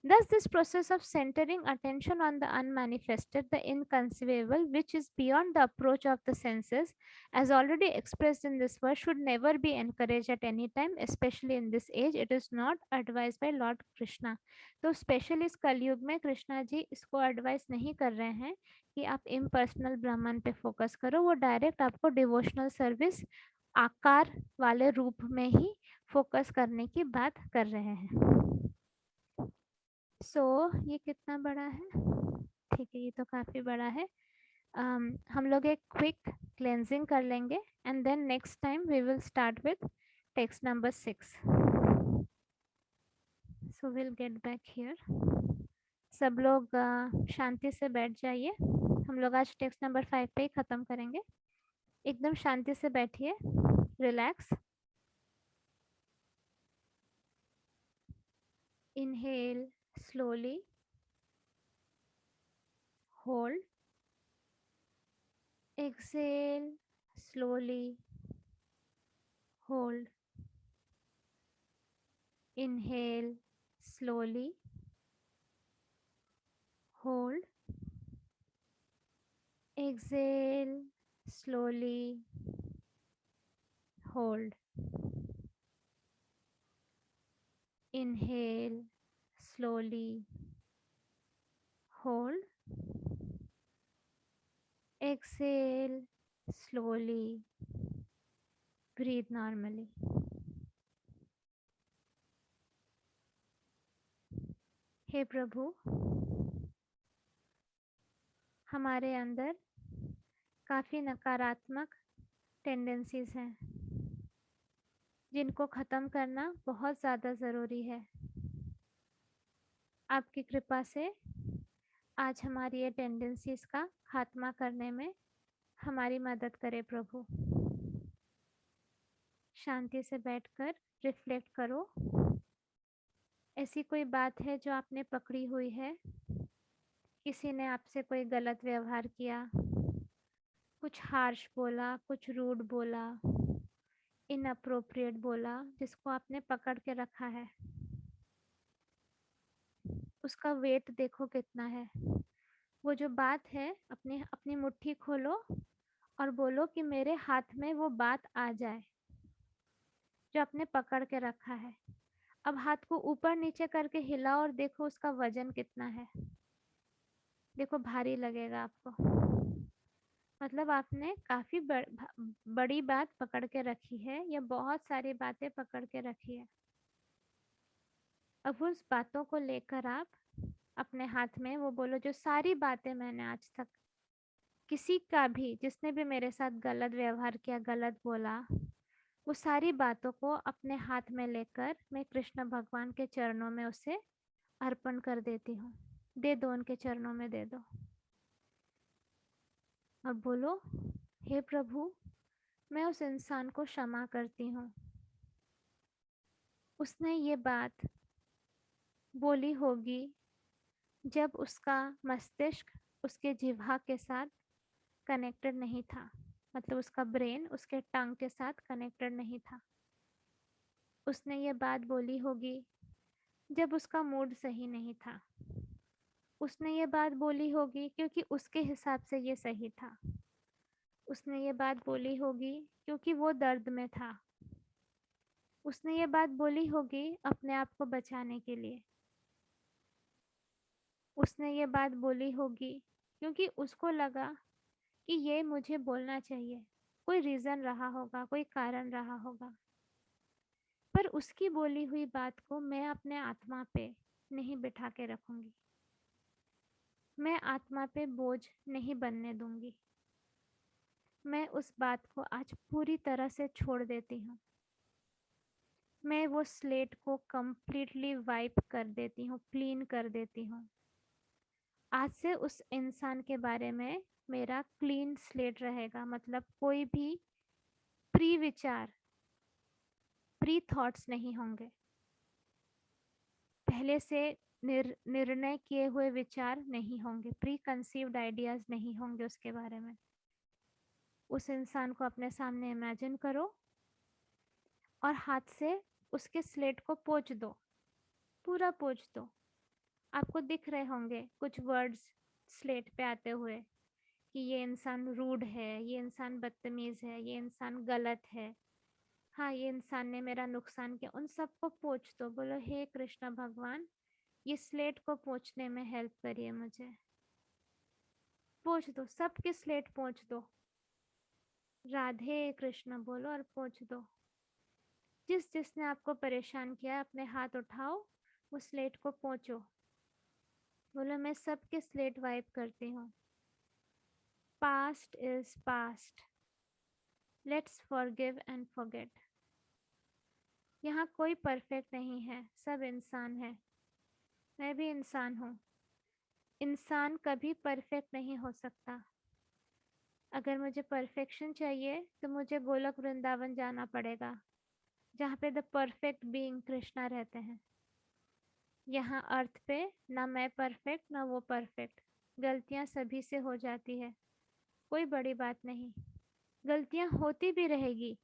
Thus, this process of centering attention on the unmanifested, the inconceivable, which is beyond the approach of the senses, as already expressed in this verse, should never be encouraged at any time, especially in this age. It is not advised by Lord Krishna. तो specially इस कलयुग में कृष्णा जी इसको advice नहीं कर रहे हैं कि आप इम्पर्सनल ब्राह्मण पे फोकस करो. वो डायरेक्ट आपको डिवोशनल सर्विस आकार वाले रूप में ही फोकस करने की बात कर रहे हैं. ये कितना बड़ा है? ठीक है, ये तो काफ़ी बड़ा है. हम लोग एक क्विक क्लेंजिंग कर लेंगे, and then next time we will start with text number 6. So we'll get back here. सब लोग शांति से बैठ जाइए. हम लोग आज टेक्स्ट नंबर 5 पे ही ख़त्म करेंगे. एकदम शांति से बैठिए. Relax. Inhale slowly. Hold. Exhale slowly. Hold. Inhale slowly. Hold. Exhale slowly. Hold. Inhale slowly. Hold. Exhale slowly. Breathe normally. हे प्रभु, हमारे अंदर काफ़ी नकारात्मक टेंडेंसीज हैं जिनको ख़त्म करना बहुत ज़्यादा ज़रूरी है. आपकी कृपा से आज हमारी ये टेंडेंसीज का खात्मा करने में हमारी मदद करे प्रभु. शांति से बैठकर रिफ्लेक्ट करो. ऐसी कोई बात है जो आपने पकड़ी हुई है? किसी ने आपसे कोई गलत व्यवहार किया, कुछ हार्श बोला, कुछ रूड बोला, इनअप्रोप्रिएट बोला, जिसको आपने पकड़ के रखा है. उसका वेट देखो कितना है. वो जो बात है अपनी अपनी मुट्ठी खोलो और बोलो कि मेरे हाथ में वो बात आ जाए जो आपने पकड़ के रखा है. अब हाथ को ऊपर नीचे करके हिलाओ और देखो उसका वजन कितना है. देखो भारी लगेगा आपको. मतलब आपने काफ़ी बड़ी बात पकड़ के रखी है या बहुत सारी बातें पकड़ के रखी है. अब उस बातों को लेकर आप अपने हाथ में वो बोलो जो सारी बातें मैंने आज तक किसी का भी, जिसने भी मेरे साथ गलत व्यवहार किया, गलत बोला, वो सारी बातों को अपने हाथ में लेकर मैं कृष्ण भगवान के चरणों में उसे अर्पण कर देती हूँ. दे दो, उनके चरणों में दे दो. अब बोलो, हे प्रभु, मैं उस इंसान को क्षमा करती हूँ. उसने ये बात बोली होगी जब उसका मस्तिष्क उसके जिह्वा के साथ कनेक्टेड नहीं था. मतलब उसका ब्रेन उसके टंग के साथ कनेक्टेड नहीं था. उसने ये बात बोली होगी जब उसका मूड सही नहीं था. उसने ये बात बोली होगी क्योंकि उसके हिसाब से ये सही था. उसने ये बात बोली होगी क्योंकि वो दर्द में था. उसने ये बात बोली होगी अपने आप को बचाने के लिए. उसने ये बात बोली होगी क्योंकि उसको लगा कि ये मुझे बोलना चाहिए. कोई रीज़न रहा होगा, कोई कारण रहा होगा. पर उसकी बोली हुई बात को मैं अपने आत्मा पे नहीं बिठा के रखूंगी. मैं आत्मा पे बोझ नहीं बनने दूंगी. मैं उस बात को आज पूरी तरह से छोड़ देती हूँ. मैं वो स्लेट को कंप्लीटली वाइप कर देती हूँ, क्लीन कर देती हूँ. आज से उस इंसान के बारे में मेरा क्लीन स्लेट रहेगा. मतलब कोई भी प्री विचार, प्री थॉट्स नहीं होंगे. पहले से निर्णय किए हुए विचार नहीं होंगे. प्री कंसीव्ड आइडियाज नहीं होंगे उसके बारे में. उस इंसान को अपने सामने इमेजिन करो और हाथ से उसके स्लेट को पोंछ दो. पूरा पोंछ दो. आपको दिख रहे होंगे कुछ वर्ड्स स्लेट पे आते हुए कि ये इंसान रूड है, ये इंसान बदतमीज़ है, ये इंसान गलत है, हाँ ये इंसान ने मेरा नुकसान किया. उन सबको पोंछ दो. बोलो, हे कृष्ण भगवान, ये स्लेट को पोंछने में हेल्प करिए मुझे. पोंछ दो, सबके स्लेट पोंछ दो. राधे कृष्ण बोलो और पोंछ दो. जिसने आपको परेशान किया अपने हाथ उठाओ, वो स्लेट को पोंछो. बोलो, मैं सबके स्लेट वाइप करती हूँ. Past is past. Let's forgive and forget. यहाँ कोई परफेक्ट नहीं है, सब इंसान है। मैं भी इंसान हूँ। इंसान कभी परफेक्ट नहीं हो सकता। अगर मुझे परफेक्शन चाहिए तो मुझे गोलक वृंदावन जाना पड़ेगा, जहाँ पे द परफेक्ट बीइंग कृष्णा रहते हैं। यहाँ अर्थ पे ना मैं परफेक्ट ना वो परफेक्ट। गलतियाँ सभी से हो जाती है, कोई बड़ी बात नहीं। गलतियाँ होती भी रहेगी,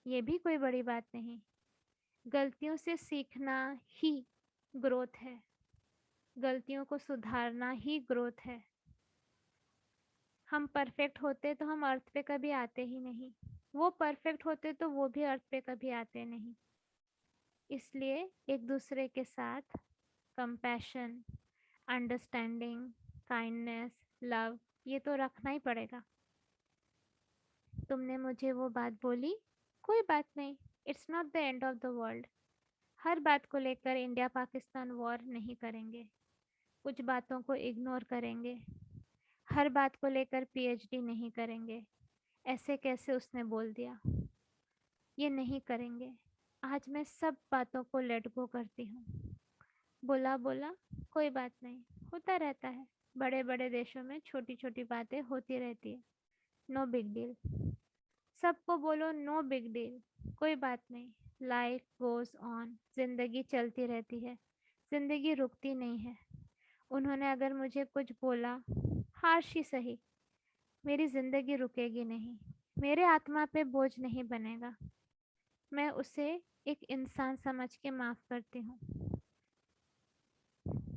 ये भी कोई बड़ी बात नहीं। गलतियों से सीखना ही ग्रोथ है। गलतियों को सुधारना ही ग्रोथ है। हम परफेक्ट होते तो हम अर्थ पे कभी आते ही नहीं। वो परफेक्ट होते तो वो भी अर्थ पे कभी आते नहीं। इसलिए एक दूसरे के साथ कंपैशन, अंडरस्टैंडिंग, काइंडनेस, लव, ये तो रखना ही पड़ेगा। तुमने मुझे वो बात बोली, कोई बात नहीं, it's not the end of the world. हर बात को लेकर इंडिया पाकिस्तान वॉर नहीं करेंगे, कुछ बातों को इग्नोर करेंगे। हर बात को लेकर पीएचडी नहीं करेंगे, ऐसे कैसे उसने बोल दिया, ये नहीं करेंगे। आज मैं सब बातों को लेट गो करती हूँ। बोला बोला, कोई बात नहीं, होता रहता है। बड़े बड़े देशों में छोटी छोटी बातें होती रहती है, नो बिग डील। सबको बोलो नो बिग डील, कोई बात नहीं। लाइफ गोज ऑन, जिंदगी चलती रहती है, जिंदगी रुकती नहीं है। उन्होंने अगर मुझे कुछ बोला, हार्श ही सही, मेरी जिंदगी रुकेगी नहीं, मेरे आत्मा पे बोझ नहीं बनेगा। मैं उसे एक इंसान समझ के माफ करती हूँ।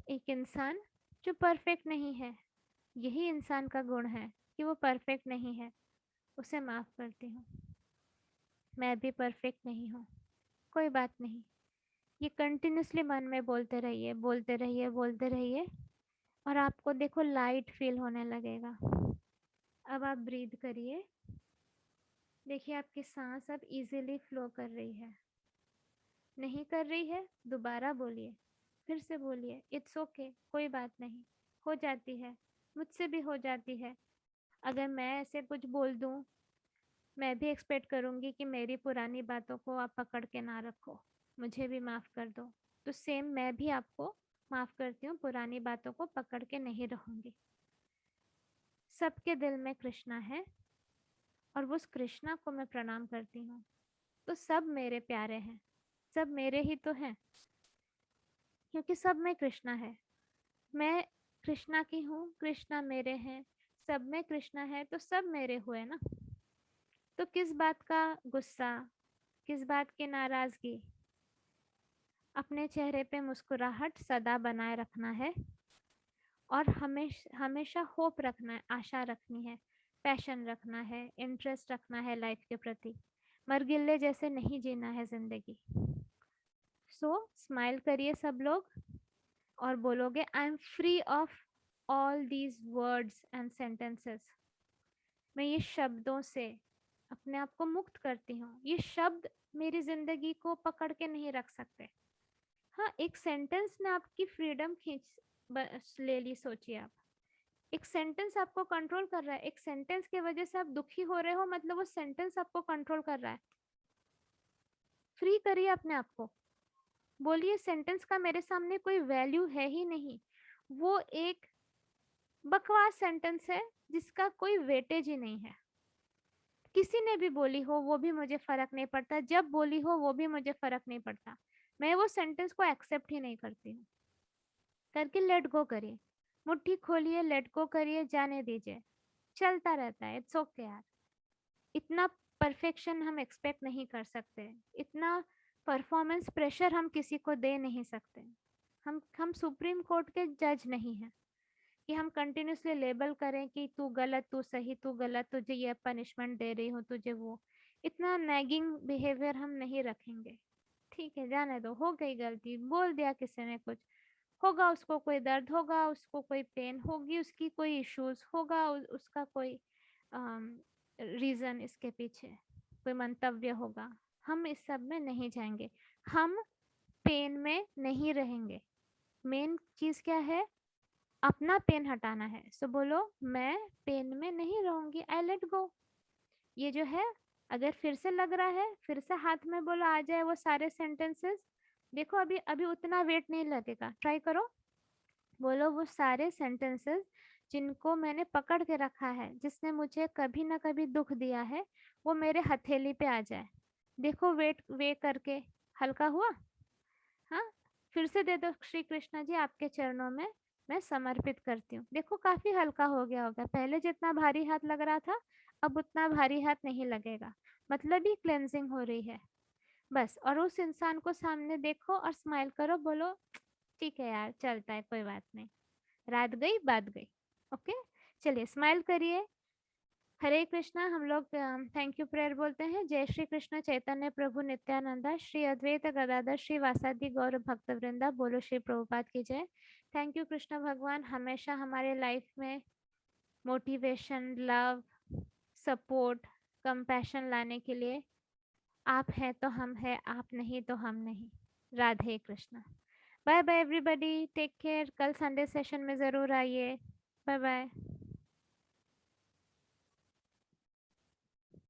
एक इंसान जो परफेक्ट नहीं है, यही इंसान का गुण है कि वो परफेक्ट नहीं है, उसे माफ करती हूँ। मैं भी परफेक्ट नहीं हूँ, कोई बात नहीं। ये कंटिन्यूसली मन में बोलते रहिए, बोलते रहिए, बोलते रहिए, और आपको देखो लाइट फील होने लगेगा। अब आप ब्रीद करिए, देखिए आपकी सांस अब इजीली फ्लो कर रही है। नहीं कर रही है, दोबारा बोलिए, फिर से बोलिए, इट्स ओके, कोई बात नहीं, हो जाती है, मुझसे भी हो जाती है। अगर मैं ऐसे कुछ बोल दूं, मैं भी एक्सपेक्ट करूंगी कि मेरी पुरानी बातों को आप पकड़ के ना रखो, मुझे भी माफ़ कर दो। तो सेम मैं भी आपको माफ़ करती हूँ, पुरानी बातों को पकड़ के नहीं रहूंगी। सबके दिल में कृष्णा है और उस कृष्णा को मैं प्रणाम करती हूँ। तो सब मेरे प्यारे हैं, सब मेरे ही तो हैं, क्योंकि सब में कृष्णा है। मैं कृष्णा की हूँ, कृष्णा मेरे हैं, सब में कृष्णा है तो सब मेरे हुए ना। तो किस बात का गुस्सा, किस बात की नाराजगी। अपने चेहरे पे मुस्कुराहट सदा बनाए रखना है, और हमेशा होप रखना है, आशा रखनी है, पैशन रखना है, इंटरेस्ट रखना है लाइफ के प्रति। मरगिल्ले जैसे नहीं जीना है जिंदगी। सो स्माइल करिए सब लोग और बोलोगे, I am free of all these words and sentences. मैं ये शब्दों से अपने आप को मुक्त करती हूँ। ये शब्द मेरी जिंदगी को पकड़ के नहीं रख सकते। हाँ, एक सेंटेंस ने आपकी फ्रीडम ले ली। सोचिए आप, एक सेंटेंस आपको कंट्रोल कर रहा है, एक सेंटेंस की वजह से आप दुखी हो रहे हो, मतलब वो सेंटेंस आपको कंट्रोल कर रहा है। फ्री करिए अपने आप को, बोलिए सेंटेंस का मेरे सामने कोई वैल्यू है ही नहीं, वो एक बकवास सेंटेंस है जिसका कोई वेटेज ही नहीं है। किसी ने भी बोली हो वो भी मुझे फर्क नहीं पड़ता, जब बोली हो वो भी मुझे फर्क नहीं पड़ता, मैं वो सेंटेंस को एक्सेप्ट ही नहीं करती हूँ। करके लेट गो करिए, मुट्ठी खोलिए, लेट गो करिए, जाने दीजिए, चलता रहता है, इट्स ओके यार। इतना परफेक्शन हम एक्सपेक्ट नहीं कर सकते, इतना परफॉर्मेंस प्रेशर हम किसी को दे नहीं सकते। हम सुप्रीम कोर्ट के जज नहीं हैं कि हम कंटिन्यूसली लेबल करें कि तू गलत, तू सही, तू गलत, तुझे ये पनिशमेंट दे रही हूँ, तुझे वो। इतना नैगिंग बिहेवियर हम नहीं रखेंगे। ठीक है, जाने दो, हो गई गलती, बोल दिया किसी ने कुछ, होगा उसको कोई दर्द, होगा उसको कोई पेन होगी, उसकी कोई इश्यूज होगा, उसका कोई रीज़न इसके पीछे, कोई मंतव्य होगा। हम इस सब में नहीं जाएंगे, हम पेन में नहीं रहेंगे। मेन चीज़ क्या है, अपना पेन हटाना है। सो बोलो, मैं पेन में नहीं रहूंगी, आई लेट गो। ये जो है अगर फिर से लग रहा है, फिर से हाथ में बोलो आ जाए वो सारे सेंटेंसेस। देखो अभी अभी उतना वेट नहीं लगेगा, ट्राई करो। बोलो वो सारे सेंटेंसेस जिनको मैंने पकड़ के रखा है, जिसने मुझे कभी ना कभी दुख दिया है, वो मेरे हथेली पे आ जाए। देखो वेट वे करके हल्का हुआ। हाँ, फिर से दे दो, श्री कृष्ण जी आपके चरणों में मैं समर्पित करती हूँ। देखो काफी हल्का हो गया होगा, पहले जितना भारी हाथ लग रहा था अब उतना भारी हाथ नहीं लगेगा। मतलब ही क्लेंजिंग हो रही है। बस, और उस इंसान को सामने देखो और स्माइल करो, बोलो ठीक है यार, चलता है, कोई बात नहीं, रात गई बात गई। ओके, चलिए स्माइल करिए। हरे कृष्णा। हम लोग थैंक यू प्रेयर बोलते हैं। जय श्री कृष्ण चैतन्य प्रभु नित्यानंदा, श्री अद्वैत गदाधर श्री वासादि गौर भक्त वृंदा, बोलो श्री प्रभुपाद की जय। थैंक यू कृष्ण भगवान, हमेशा हमारे लाइफ में मोटिवेशन, लव, सपोर्ट, कंपैशन लाने के लिए। आप हैं तो हम हैं, आप नहीं तो हम नहीं। Radhe Krishna. Bye bye everybody, take care. कल संडे सेशन में ज़रूर आइए। Bye bye.